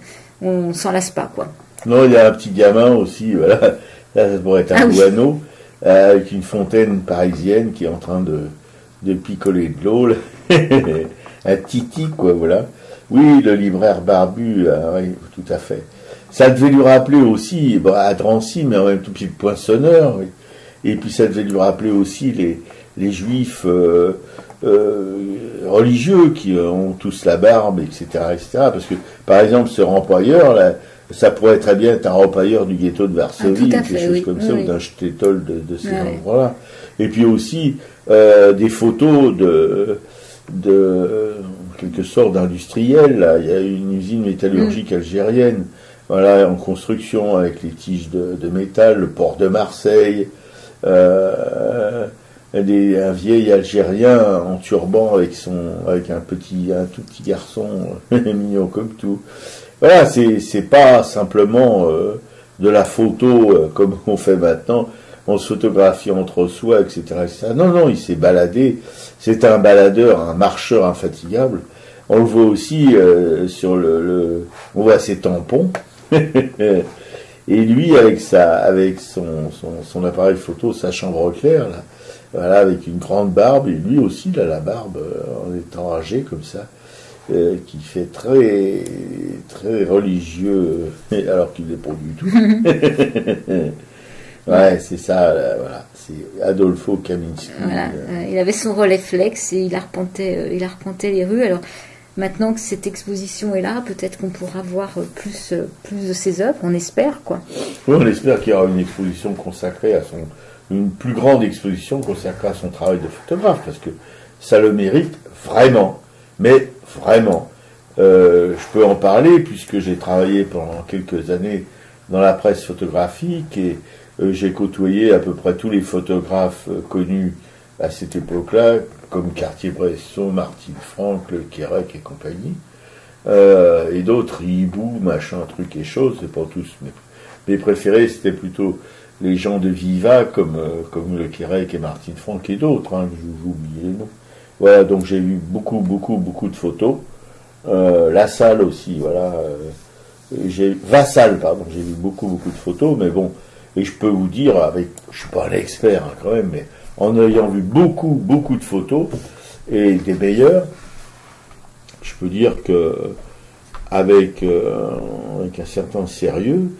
on s'en lasse pas, quoi. Non, il y a un petit gamin aussi, voilà. Là, ça pourrait être un Douaneau, avec une fontaine parisienne qui est en train de picoler de l'eau, un titi, quoi, voilà. Oui, le libraire barbu, oui, tout à fait. Ça devait lui rappeler aussi, à Drancy, mais en même temps, puis le poinçonneur, oui. Et puis ça devait lui rappeler aussi les juifs religieux qui ont tous la barbe, etc., etc. Parce que, par exemple, ce rempailleur, là, ça pourrait très bien être un rempailleur du ghetto de Varsovie, quelque chose comme ça, ou d'un shtetl de ces endroits-là. Et puis aussi, des photos de quelque sorte d'industriel, là. Il y a une usine métallurgique algérienne, voilà, en construction avec les tiges de métal, le port de Marseille, un vieil Algérien en turban avec un tout petit garçon mignon comme tout. Voilà, c'est pas simplement de la photo comme on fait maintenant, on se photographie entre soi, etc., etc. Non, il s'est baladé. C'est un baladeur, un marcheur infatigable. On le voit aussi sur on voit ses tampons. Et lui, avec son appareil photo, sa chambre claire, là, voilà, avec une grande barbe, et lui aussi, il a la barbe en étant âgé comme ça, qui fait très, très religieux, alors qu'il n'est pas du tout. Ouais, c'est ça, voilà, c'est Adolfo Kaminski. Voilà, il avait son relais flex et il arpentait les rues. Alors maintenant que cette exposition est là, peut-être qu'on pourra voir plus de ses œuvres, on espère, quoi. Oui, on espère qu'il y aura une exposition consacrée une plus grande exposition consacrée à son travail de photographe, parce que ça le mérite vraiment, mais vraiment. Je peux en parler puisque j'ai travaillé pendant quelques années dans la presse photographique et j'ai côtoyé à peu près tous les photographes connus à cette époque-là, comme Cartier-Bresson, Martin Franck, Le Quérec et compagnie, et d'autres, Hibou, machin, truc et chose, c'est pas tous, mais mes préférés, c'était plutôt les gens de Viva, comme Le Quérec et Martin Franck et d'autres, hein, j'oublie les noms. Voilà, donc j'ai vu beaucoup de photos. La salle aussi, voilà. Vassal, pardon, j'ai vu beaucoup de photos, mais bon, et je peux vous dire, je suis pas un expert hein, quand même, mais en ayant vu beaucoup de photos, et des meilleures, je peux dire que avec un certain sérieux,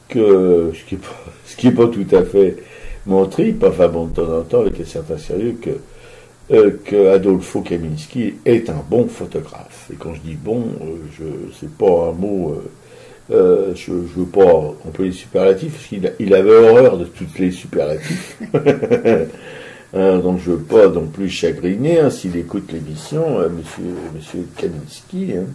que ce qui est pas tout à fait mon trip, enfin bon, de temps en temps, avec un certain sérieux, que Adolfo Kaminski est un bon photographe. Et quand je dis bon, c'est pas un mot, je veux pas employer les superlatifs, parce qu'il avait horreur de toutes les superlatifs. Donc je veux pas non plus chagriner, hein, s'il écoute l'émission, monsieur Kaminski. Hein.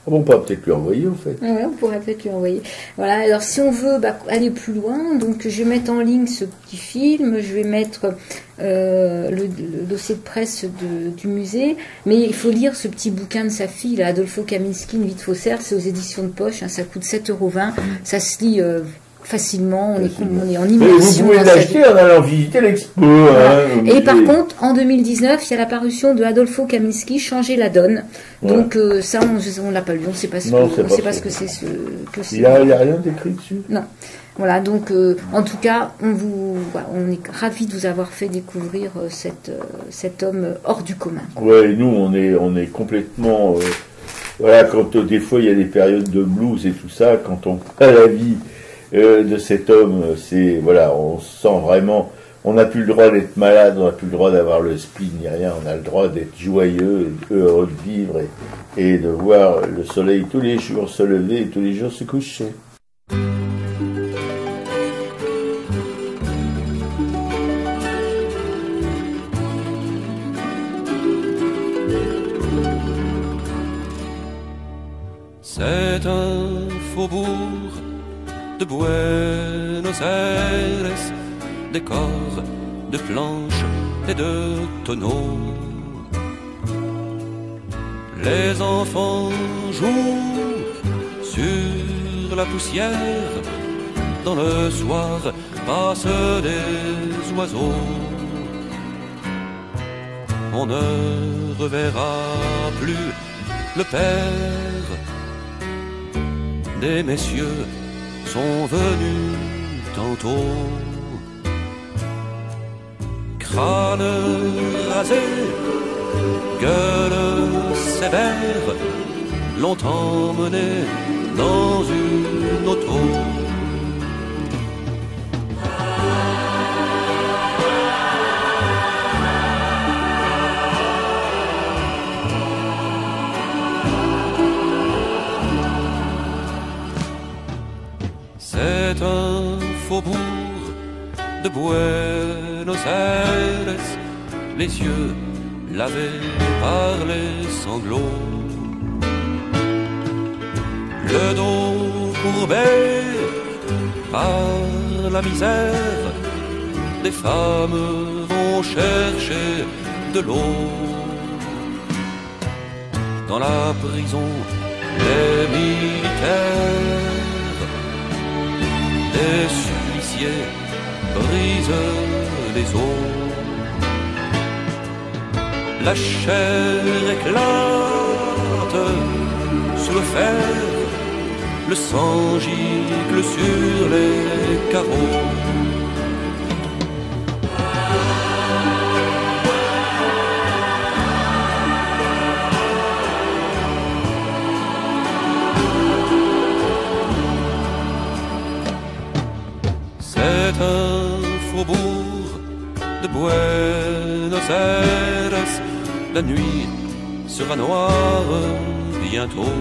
Bon, on peut peut-être lui envoyer, en fait. Oui, on pourrait peut-être lui envoyer. Voilà, alors si on veut aller plus loin, donc je vais mettre en ligne ce petit film, je vais mettre le dossier de presse du musée, mais il faut lire ce petit bouquin de sa fille, là, Adolfo Kaminski, Une vie de faussaire, c'est aux éditions de poche, hein, ça coûte 7,20 €, ça se lit facilement, on est en immersion. Vous pouvez l'acheter en allant visiter l'expo. Voilà. Hein, et par contre, en 2019, il y a l'apparition de Adolfo Kaminski, Changer la donne. Ouais. Donc ça, on l'a pas lu, on ne sait pas ce que c'est. Il n'y a rien d'écrit dessus. Non. Voilà, donc en tout cas, on est ravis de vous avoir fait découvrir cet homme hors du commun. Ouais, nous, on est complètement... voilà, quand des fois, il y a des périodes de blues et tout ça, quand on a la vie... de cet homme, voilà, on sent vraiment, on n'a plus le droit d'être malade, on n'a plus le droit d'avoir le spleen ni rien, on a le droit d'être joyeux, heureux de vivre et de voir le soleil tous les jours se lever et tous les jours se coucher. C'est un faubourg de Buenos Aires, décor de planches et de tonneaux. Les enfants jouent sur la poussière, dans le soir passent des oiseaux. On ne reverra plus le père des messieurs sont venus tantôt. Crâne rasé, gueule sévère, l'ont emmené dans une auto. C'est un faubourg de Buenos Aires, les yeux lavés par les sanglots, le dos courbé par la misère, des femmes vont chercher de l'eau. Dans la prison, les militaires, des suppliciés brisent les os. La chair éclate sous le fer, le sang gicle sur les carreaux. C'est un faubourg de Buenos Aires, la nuit sera noire bientôt.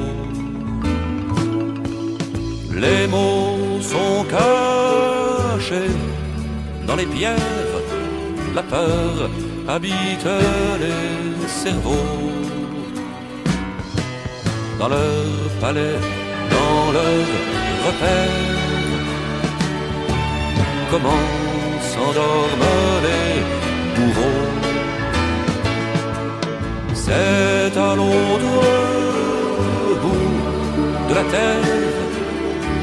Les mots sont cachés dans les pierres, la peur habite les cerveaux. Dans leur palais, dans leur repère, comment s'endorment les bourreaux. C'est à l'autre bout de la terre,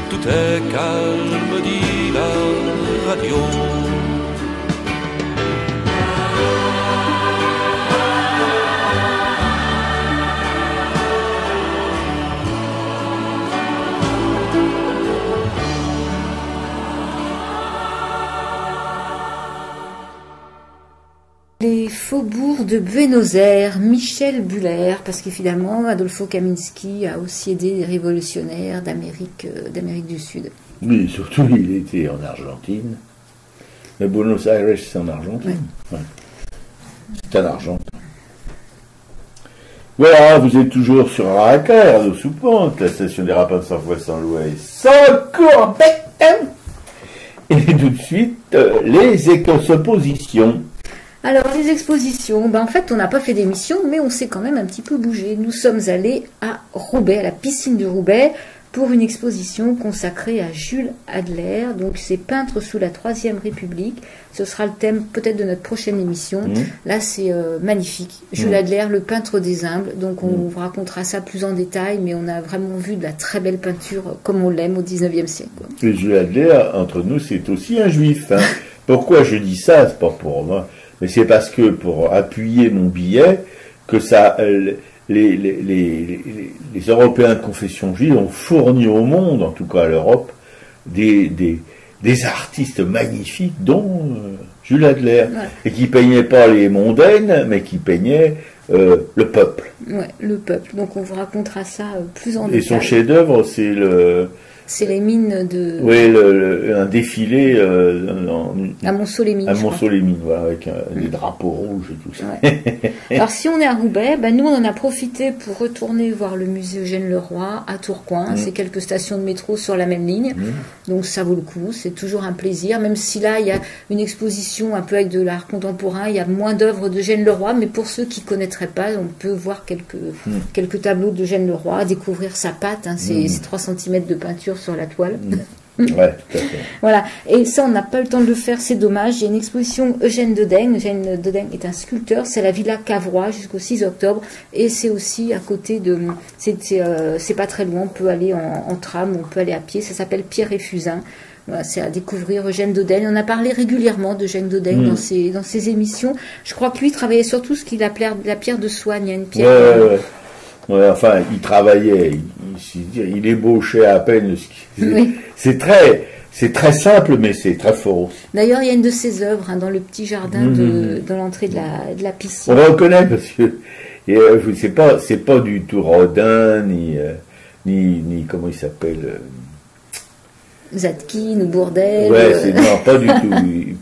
tout est calme, dit la radio. Les faubourgs de Buenos Aires, Michel Buller, parce qu'évidemment, Adolfo Kaminski a aussi aidé les révolutionnaires d'Amérique du Sud. Oui, surtout, il était en Argentine. Mais Buenos Aires, c'est en Argentine. Ouais. C'est en Argentine. Voilà, vous êtes toujours sur Araka, Radio Sous-Pente, la station des Rapins sans foi sans loi et sans courbette. Et tout de suite, les expositions. Alors, les expositions, en fait, on n'a pas fait d'émission, mais on s'est quand même un petit peu bougé. Nous sommes allés à Roubaix, à la piscine de Roubaix, pour une exposition consacrée à Jules Adler. Donc, c'est peintre sous la Troisième République. Ce sera le thème peut-être de notre prochaine émission. Là, c'est magnifique. Jules Adler, le peintre des humbles. Donc, on vous racontera ça plus en détail, mais on a vraiment vu de la très belle peinture comme on l'aime au 19e siècle. Quoi. Et Jules Adler, entre nous, c'est aussi un juif. Hein. Pourquoi je dis ça? C'est pas pour moi, mais c'est parce que pour appuyer mon billet, que ça... Les Européens de confession juive ont fourni au monde, en tout cas à l'Europe, des artistes magnifiques, dont Jules Adler, et qui peignaient pas les mondaines, mais qui peignaient le peuple. Ouais, le peuple. Donc on vous racontera ça plus en détail. Et son chef-d'œuvre, c'est c'est les mines de... Oui, un défilé à Monceau-les-Mines. À Monceau-les-Mines, voilà, avec des drapeaux rouges et tout ça. Ouais. Alors, si on est à Roubaix, nous, on en a profité pour retourner voir le musée Eugène Leroy à Tourcoing. C'est quelques stations de métro sur la même ligne. Donc, ça vaut le coup. C'est toujours un plaisir. Même si là, il y a une exposition un peu avec de l'art contemporain, il y a moins d'œuvres d'Eugène Leroy. Mais pour ceux qui ne connaîtraient pas, on peut voir quelques tableaux d'Eugène Leroy, découvrir sa patte. Hein, c'est 3 cm de peinture sur la toile. Ouais, tout à fait. Voilà. Et ça, on n'a pas eu le temps de le faire, c'est dommage. Il y a une exposition Eugène Dedaigne. Eugène Dedaigne est un sculpteur. C'est à la Villa Cavrois jusqu'au 6 octobre. Et c'est aussi à côté de... C'est pas très loin. On peut aller en tram, on peut aller à pied. Ça s'appelle Pierre et Fusain. Voilà, c'est à découvrir Eugène Dedaigne. On a parlé régulièrement d'Eugène Dedaigne dans ses émissions. Je crois que lui travaillait surtout ce qu'il appelait la pierre de soigne. Il y a une pierre... Ouais, enfin, il travaillait, il ébauchait à peine. C'est très simple, mais c'est très fort aussi. D'ailleurs, il y a une de ses œuvres dans le petit jardin dans l'entrée de la piscine. On reconnaît parce que c'est pas du tout Rodin ni comment il s'appelle. Zadkine ou Bourdelle. Ouais, non, pas du tout.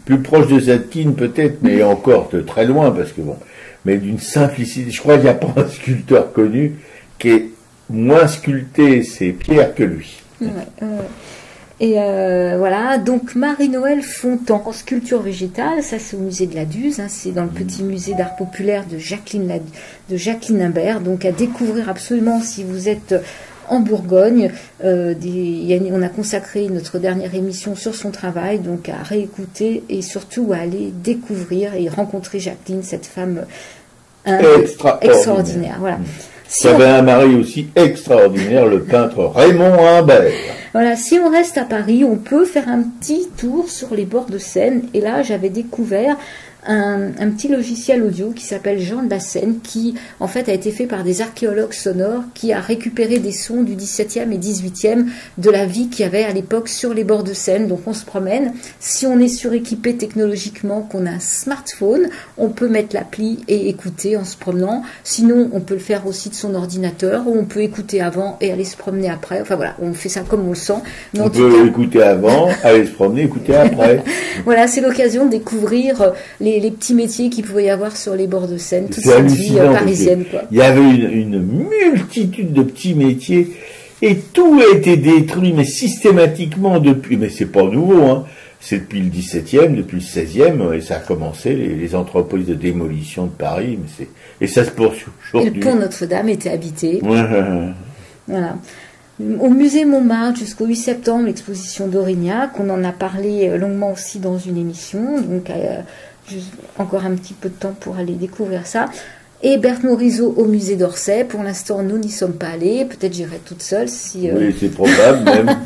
Plus proche de Zadkine peut-être, mais encore de très loin parce que bon. Mais d'une simplicité. Je crois qu'il n'y a pas un sculpteur connu qui est moins sculpté ses pierres que lui. Et voilà, donc Marie-Noël Fontan, en sculpture végétale, ça c'est au musée de la Duze, hein, c'est dans le petit musée d'art populaire de Jacqueline Imbert, donc à découvrir absolument si vous êtes en Bourgogne. On a consacré notre dernière émission sur son travail, donc à réécouter et surtout à aller découvrir et rencontrer Jacqueline, cette femme extraordinaire. Voilà. Si avait un mari aussi extraordinaire, le peintre Raymond Imbert. Voilà, si on reste à Paris, on peut faire un petit tour sur les bords de Seine. Et là, j'avais découvert un petit logiciel audio qui s'appelle Jean de la Seine, qui en fait a été fait par des archéologues sonores, qui a récupéré des sons du 17e et 18e de la vie qu'il y avait à l'époque sur les bords de Seine. Donc on se promène, si on est suréquipé technologiquement, qu'on a un smartphone, on peut mettre l'appli et écouter en se promenant. Sinon on peut le faire aussi de son ordinateur, ou on peut écouter avant et aller se promener après. Enfin voilà, on fait ça comme on le sent. Mais on peut écouter avant, aller se promener, écouter après. Voilà, c'est l'occasion de découvrir les petits métiers qu'il pouvait y avoir sur les bords de Seine, toute cette vie parisienne. Quoi. Il y avait une multitude de petits métiers et tout a été détruit, mais systématiquement depuis, mais c'est pas nouveau, hein. C'est depuis le 17e, depuis le 16e, et ça a commencé, les entreprises de démolition de Paris, et ça se poursuit aujourd'hui. Et le pont Notre-Dame était habité. Voilà. Au musée Montmartre, jusqu'au 8 septembre, l'exposition d'Aurignac, on en a parlé longuement aussi dans une émission, donc encore un petit peu de temps pour aller découvrir ça. Et Berthe Morisot au musée d'Orsay. Pour l'instant, nous n'y sommes pas allés. Peut-être j'irai toute seule. Oui, c'est probable même.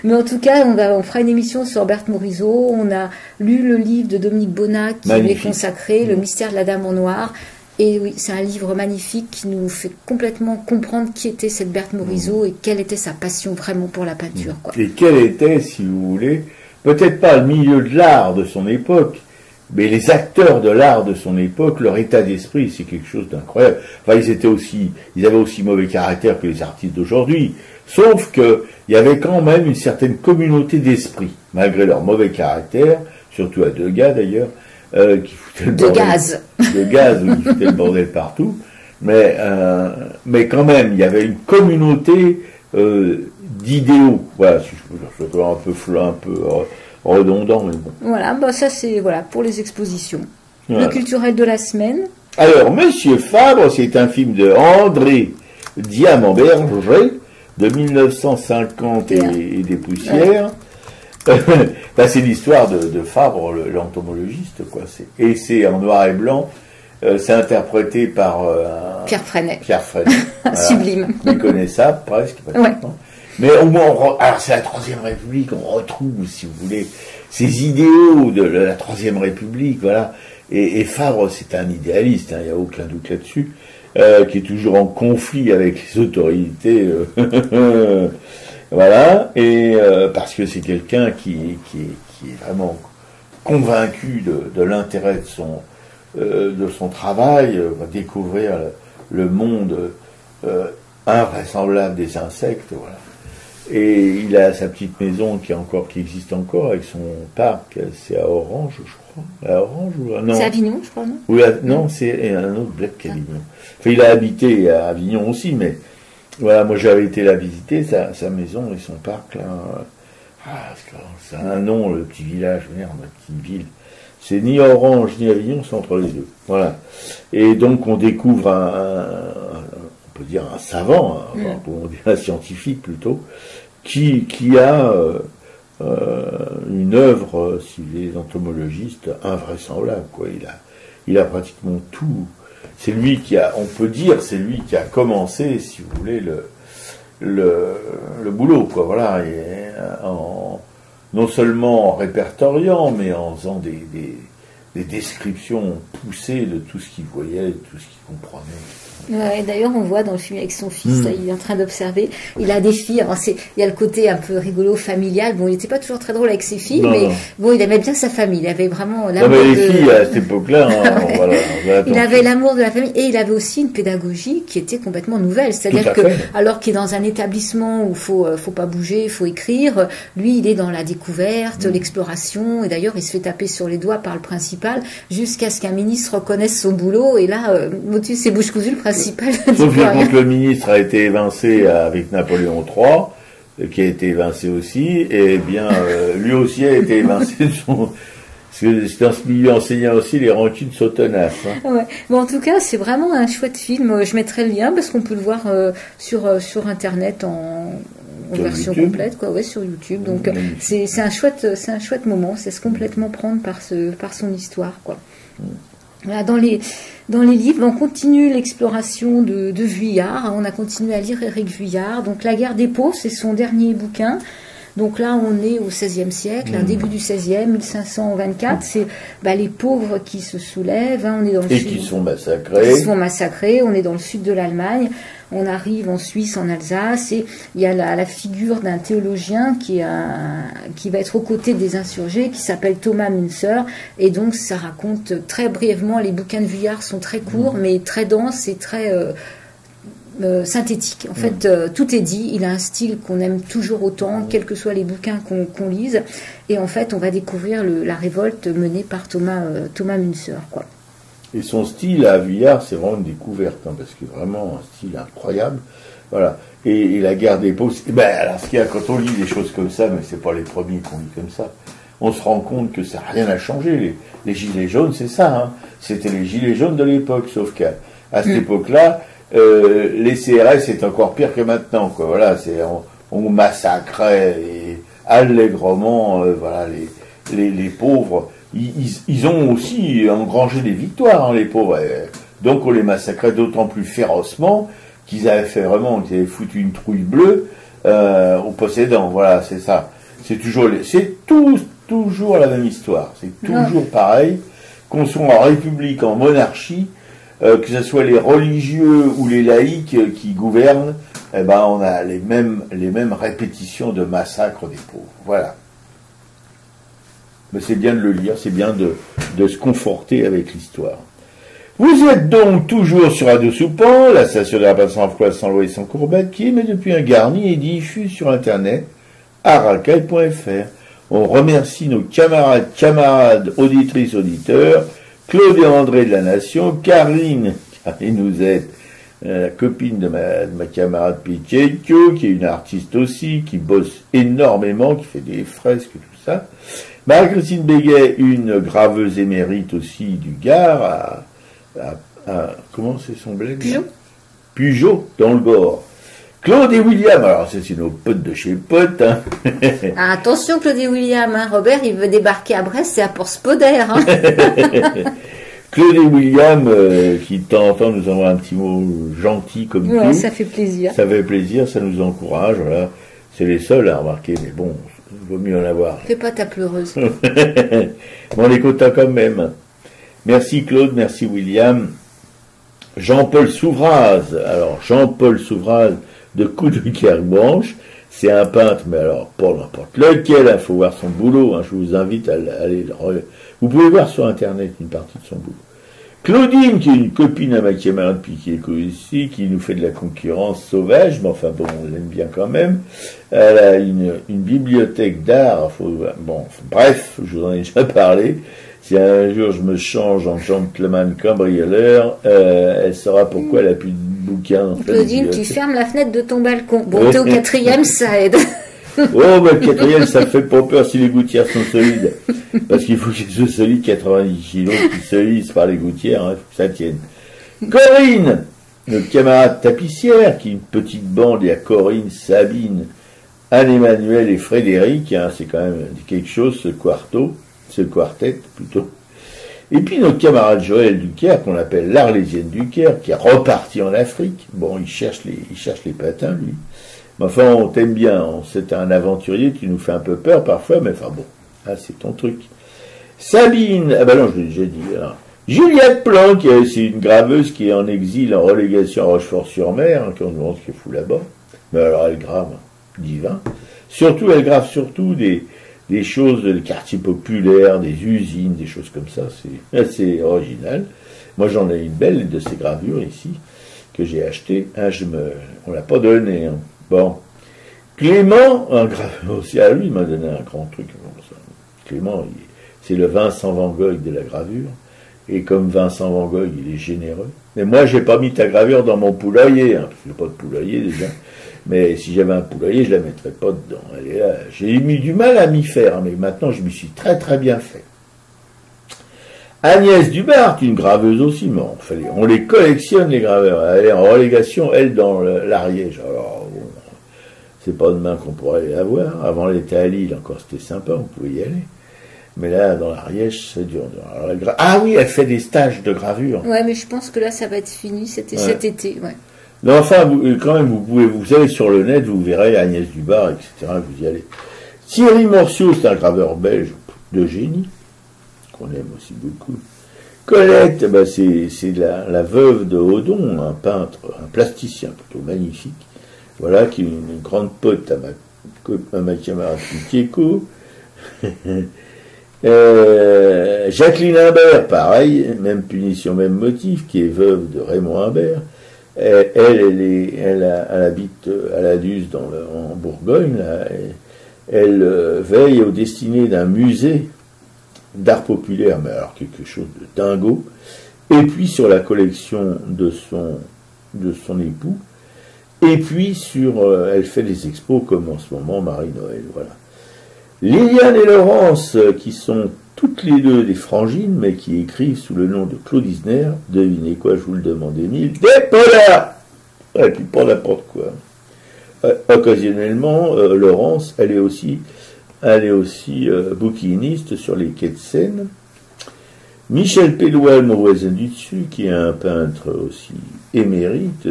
Mais en tout cas, on fera une émission sur Berthe Morisot. On a lu le livre de Dominique Bonnat qui lui est consacré, Le mystère de la Dame en noir. Et oui, c'est un livre magnifique qui nous fait complètement comprendre qui était cette Berthe Morisot et quelle était sa passion vraiment pour la peinture. Quoi. Et quel était, si vous voulez, peut-être pas le milieu de l'art de son époque, mais les acteurs de l'art de son époque, leur état d'esprit, c'est quelque chose d'incroyable. Enfin, ils avaient aussi mauvais caractère que les artistes d'aujourd'hui. Sauf que, il y avait quand même une certaine communauté d'esprit, malgré leur mauvais caractère, surtout à Degas d'ailleurs, qui foutaient le bordel. De gaz, qui foutaient le bordel partout. Mais quand même, il y avait une communauté, d'idéaux. Voilà, si je peux dire, c'est un peu redondant, mais bon. Voilà, bah ça c'est pour les expositions. Voilà. Le culturel de la semaine. Alors, Monsieur Fabre, c'est un film de André Diamant-Berger, de 1950 et des poussières. Bah, c'est l'histoire de Fabre, l'entomologiste, quoi. Et c'est en noir et blanc. C'est interprété par Pierre Freinet. Voilà. Sublime. Méconnaissable, presque. Ouais. Mais au moins, alors c'est la Troisième République, on retrouve, si vous voulez, ces idéaux de la Troisième République, voilà. Et Fabre, c'est un idéaliste, il n'y a aucun doute là-dessus, qui est toujours en conflit avec les autorités, voilà, et parce que c'est quelqu'un qui est vraiment convaincu de l'intérêt de son travail, va découvrir le monde invraisemblable des insectes, voilà. Et il a sa petite maison qui existe encore avec son parc, c'est à Orange, je crois. À Orange ou non? C'est Avignon, je crois, non? Oui, non, c'est un autre bled qu'Avignon. Enfin, il a habité à Avignon aussi, mais voilà, moi j'avais été la visiter, sa maison et son parc là. C'est un nom, le petit village, merde, la petite ville. C'est ni Orange ni Avignon, c'est entre les deux. Voilà. Et donc on découvre on peut dire un savant, on dit un scientifique plutôt, qui a une œuvre, si les entomologistes, invraisemblable, quoi. Il a pratiquement tout. C'est lui on peut dire, c'est lui qui a commencé, si vous voulez, le boulot, quoi. Voilà. Et non seulement en répertoriant, mais en faisant des descriptions poussées de tout ce qu'il voyait, de tout ce qu'il comprenait. Ouais, d'ailleurs, on voit dans le film avec son fils, là, il est en train d'observer. Il a des filles. Alors il y a le côté un peu rigolo, familial. Bon, il n'était pas toujours très drôle avec ses filles, mais bon, il aimait bien sa famille. Il avait vraiment l'amour. Non, mais les filles à cette époque-là, ouais. Voilà. Il avait l'amour de la famille et il avait aussi une pédagogie qui était complètement nouvelle. C'est-à-dire que, alors qu'il est dans un établissement où faut pas bouger, il faut écrire, lui, il est dans la découverte, l'exploration. Et d'ailleurs, il se fait taper sur les doigts par le principal jusqu'à ce qu'un ministre reconnaisse son boulot. Et là, Motus, c'est bouche cousue le principal. Sauf que quand le ministre a été évincé avec Napoléon III, qui a été évincé aussi, et bien lui aussi a été évincé de son... Parce que dans ce milieu enseignant aussi, les rancunes sont tenaces. Hein. Ouais. Bon, en tout cas, c'est vraiment un chouette film. Je mettrai le lien parce qu'on peut le voir sur Internet en version complète, quoi, ouais, sur YouTube. Donc c'est un chouette moment. C'est se complètement prendre par son histoire, quoi. Voilà, dans les livres, on continue l'exploration de Vuillard. On a continué à lire Éric Vuillard. Donc La guerre des pauvres, c'est son dernier bouquin. Donc là, on est au XVIe siècle, début du XVIe, 1524. C'est les pauvres qui se soulèvent. Hein, on est dans le sud, qui sont massacrés. Qui se font massacrer. On est dans le sud de l'Allemagne. On arrive en Suisse, en Alsace, et il y a la figure d'un théologien qui va être aux côtés des insurgés, qui s'appelle Thomas Münzer. Et donc, ça raconte très brièvement. Les bouquins de Vuillard sont très courts, mais très denses et très synthétiques. En fait, tout est dit. Il a un style qu'on aime toujours autant, quels que soient les bouquins qu'on lise. Et en fait, on va découvrir la révolte menée par Thomas Münzer, quoi. Et son style à Vuillard, c'est vraiment une découverte, hein, parce que vraiment un style incroyable. Voilà. Et la guerre des pauvres, alors ce qu'il y a quand on lit des choses comme ça, mais c'est pas les premiers qu'on lit comme ça, on se rend compte que ça n'a rien à changer. Les gilets jaunes, c'est ça, hein. C'était les gilets jaunes de l'époque, sauf qu'à cette époque-là, les CRS c'est encore pire que maintenant, quoi. Voilà, on massacrait allègrement, voilà, les pauvres. Ils ont aussi engrangé des victoires, hein, les pauvres. Donc on les massacrait d'autant plus férocement qu'ils avaient foutu une trouille bleue aux possédants. Voilà, c'est ça. C'est toujours la même histoire. C'est toujours pareil. Qu'on soit en république, en monarchie, que ce soit les religieux ou les laïcs qui gouvernent, on a les mêmes répétitions de massacres des pauvres. Voilà. Mais c'est bien de le lire, c'est bien de se conforter avec l'histoire. Vous êtes donc toujours sur Radio Soupan, la station de Rapin sans froid, sans loi et sans courbette, qui émet depuis un garni et diffuse sur Internet à racaille.fr. On remercie nos camarades, auditrices, auditeurs, Claude et André de la Nation, Karine nous aide, la copine de ma camarade Pichekio, qui est une artiste aussi, qui bosse énormément, qui fait des fresques et tout ça. Marie-Christine Béguet, une graveuse émérite aussi du Gard, comment c'est son bled? Pujot, dans le Gord. Claude et William, alors ça c'est nos potes de chez potes. Hein. Ah, attention Claude et William, hein. Robert il veut débarquer à Brest, c'est à Port-Spoder. Hein. Claude et William, qui de temps en temps nous envoient un petit mot gentil comme tout. Ouais, ça fait plaisir. Ça fait plaisir, ça nous encourage, voilà. C'est les seuls à remarquer, mais bon, il vaut mieux en avoir. Fais pas ta pleureuse. Bon, on les compte quand même. Merci Claude, merci William. Jean-Paul Souvraz, alors Jean-Paul Souvraz de Coup de Kerbanche, c'est un peintre, mais alors pas n'importe lequel, il faut voir son boulot, hein, je vous invite à aller vous pouvez voir sur internet une partie de son boulot. Claudine, qui est une copine à ma camarade Piquet ici, qui nous fait de la concurrence sauvage, mais enfin bon, on l'aime bien quand même. Elle a une bibliothèque d'art, bon, bref, je vous en ai déjà parlé. Si un jour je me change en gentleman cambrioleur, elle saura pourquoi elle a plus de bouquins. Claudine, tu fermes la fenêtre de ton balcon. Bon, t'es au 4e, ça aide. Oh, mais le 4e, ça fait pas peur si les gouttières sont solides. Parce qu'il faut qu'elles soient solides, 90 kilos, qui se lisent par les gouttières, hein, faut que ça tienne. Corinne, notre camarade tapissière, qui est une petite bande, il y a Corinne, Sabine, Anne-Emmanuel et Frédéric, hein, c'est quand même quelque chose, ce quartet plutôt. Et puis notre camarade Joël Ducaire, qu'on appelle l'Arlésienne Ducaire, qui est reparti en Afrique. Bon, il cherche les patins, lui. Mais enfin, on t'aime bien, c'est un aventurier, tu nous fais un peu peur parfois, mais enfin bon, ah, c'est ton truc. Sabine, ah ben non, je l'ai déjà dit. Alors. Juliette Plan, c'est une graveuse qui est en exil, en relégation à Rochefort-sur-Mer, hein, qui on se demande ce qu'elle fout là-bas. Mais alors elle grave, divin. Surtout, elle grave surtout des choses des quartiers populaires, des usines, des choses comme ça. C'est assez original. Moi, j'en ai une belle de ces gravures ici, que j'ai achetée. Hein, on l'a pas donné. Hein. Bon. Clément, un graveur aussi, à lui, il m'a donné un grand truc. Clément, c'est le Vincent Van Gogh de la gravure. Et comme Vincent Van Gogh, il est généreux. Mais moi, j'ai pas mis ta gravure dans mon poulailler, hein, parce que j'ai pas de poulailler déjà. Mais si j'avais un poulailler, je la mettrais pas dedans. Elle est là. J'ai mis du mal à m'y faire, hein, mais maintenant, je m'y suis très très bien fait. Agnès Dubart, une graveuse aussi, mais on les collectionne, les graveurs. Elle est en relégation, elle, dans l'Ariège. Alors, bon, c'est pas demain qu'on pourrait la voir. Avant, elle était à Lille, encore, c'était sympa, on pouvait y aller. Mais là, dans l'Ariège, c'est dur. Alors, ah oui, elle fait des stages de gravure. Ouais, mais je pense que là, ça va être fini, c'était cet été, ouais. Non, enfin, quand même, vous allez sur le net, vous verrez Agnès Dubart, etc., vous y allez. Thierry Morceau, c'est un graveur belge de génie, qu'on aime aussi beaucoup. Colette, ben c'est la veuve de Hodon, un peintre, un plasticien plutôt magnifique, voilà, qui est une grande pote à ma camarade Piquet. Jacqueline Imbert, pareil, même punition, même motif, qui est veuve de Raymond Imbert. Elle habite à la Luz en Bourgogne. Là, elle veille aux destinées d'un musée d'art populaire, mais alors quelque chose de dingo. Et puis sur la collection de son époux. Et puis elle fait des expos comme en ce moment Marie-Noël. Voilà. Liliane et Laurence, qui sont toutes les deux des frangines, mais qui écrivent sous le nom de Claude Isner, devinez quoi, je vous le demande, Émile, des polars. Et puis pas n'importe quoi. Occasionnellement, Laurence, elle est aussi bouquiniste sur les quais de Seine. Michel Péloual, mon voisin du dessus, qui est un peintre aussi émérite,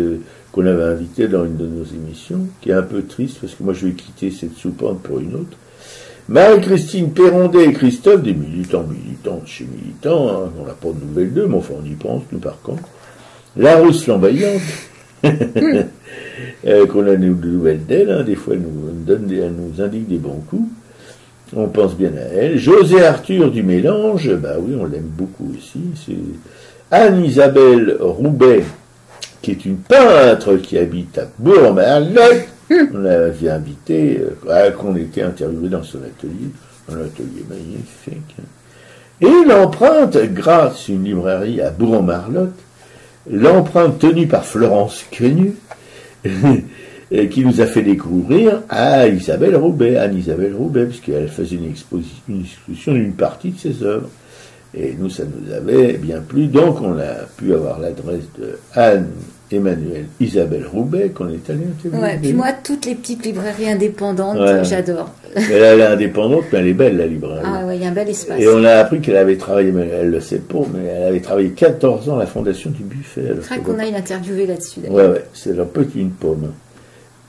qu'on avait invité dans une de nos émissions, qui est un peu triste, parce que moi je vais quitter cette soupente pour une autre. Marie-Christine Perrondet et Christophe, des militants chez militants, hein, on n'a pas de nouvelles d'eux, mais enfin on y pense, nous par contre. La Rousse Flamboyante, qu'on a de nouvelles d'elle, hein, des fois elle nous indique des bons coups. On pense bien à elle. José Arthur du Mélange, bah oui, on l'aime beaucoup aussi. C'est Anne-Isabelle Roubaix, qui est une peintre qui habite à Bourg-en-Merlotte. On l'avait invitée, qu'on était interviewé dans son atelier. Un atelier magnifique. Et l'empreinte, grâce à une librairie à Bourg-en-Merlotte, l'empreinte tenue par Florence Quenu, qui nous a fait découvrir à Isabelle Roubaix, Anne-Isabelle Roubaix, puisqu'elle faisait une exposition d'une partie de ses œuvres. Et nous, ça nous avait bien plu. Donc, on a pu avoir l'adresse de Anne-Emmanuelle Isabelle Roubaix, qu'on est allé interviewer. Ouais, puis moi, toutes les petites librairies indépendantes, j'adore. Elle est indépendante, mais elle est belle, la librairie. Ah ouais, il y a un bel espace. Et on a appris qu'elle avait travaillé, mais elle le sait pas, mais elle avait travaillé 14 ans à la Fondation du Buffet. Je voudrais qu'on aille l'interviewer là-dessus. Ouais, c'est leur petite pomme.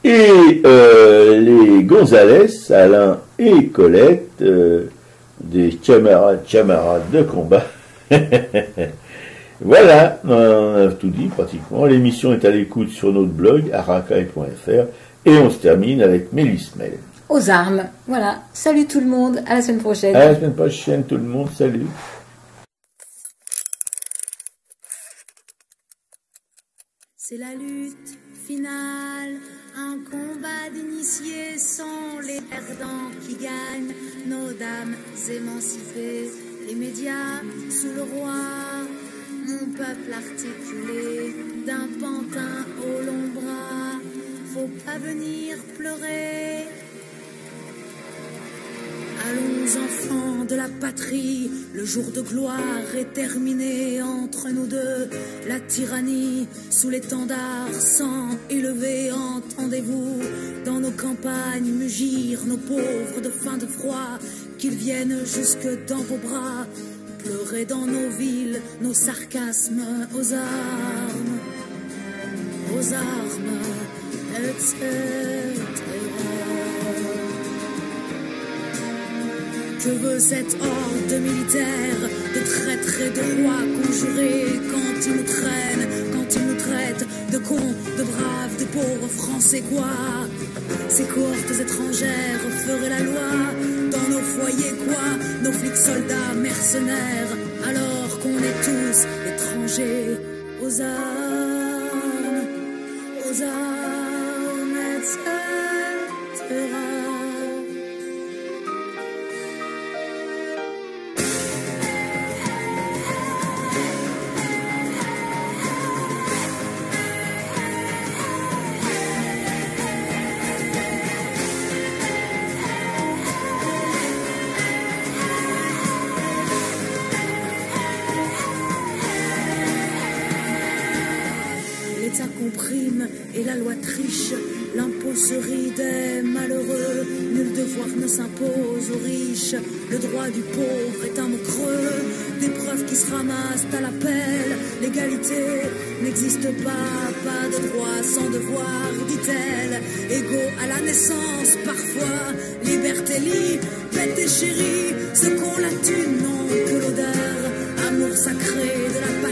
Et les Gonzalez, Alain et Colette, des camarades de combat. Voilà, on a tout dit pratiquement. L'émission est à l'écoute sur notre blog, arakaï.fr, et on se termine avec Mélisse Mel. Aux armes. Voilà. Salut tout le monde. À la semaine prochaine. À la semaine prochaine, tout le monde. Salut. C'est la lutte finale, un combat d'initiés sont les perdants qui gagnent, nos dames émancipées, les médias sous le roi, mon peuple articulé, d'un pantin au long bras, faut pas venir pleurer. Allons enfants de la patrie, le jour de gloire est terminé entre nous deux. La tyrannie sous l'étendard sang élevé, entendez-vous dans nos campagnes mugir nos pauvres de faim de froid, qu'ils viennent jusque dans vos bras, pleurer dans nos villes, nos sarcasmes aux armes, etc. Que veut cette horde militaire de traîtres et de rois conjurés quand ils nous traînent, quand ils nous traitent de cons, de braves, de pauvres français quoi? Ces cohortes étrangères feraient la loi dans nos foyers quoi? Nos flics soldats mercenaires alors qu'on est tous étrangers aux armes, etc. Comprime et la loi triche, l'impôt se rit des malheureux, nul devoir ne s'impose aux riches, le droit du pauvre est un mot creux, des preuves qui se ramassent à l'appel, l'égalité n'existe pas de droit sans devoir, dit-elle, égaux à la naissance parfois, liberté liberté chérie, ceux qu'on la thune n'ont que l'odeur, amour sacré de la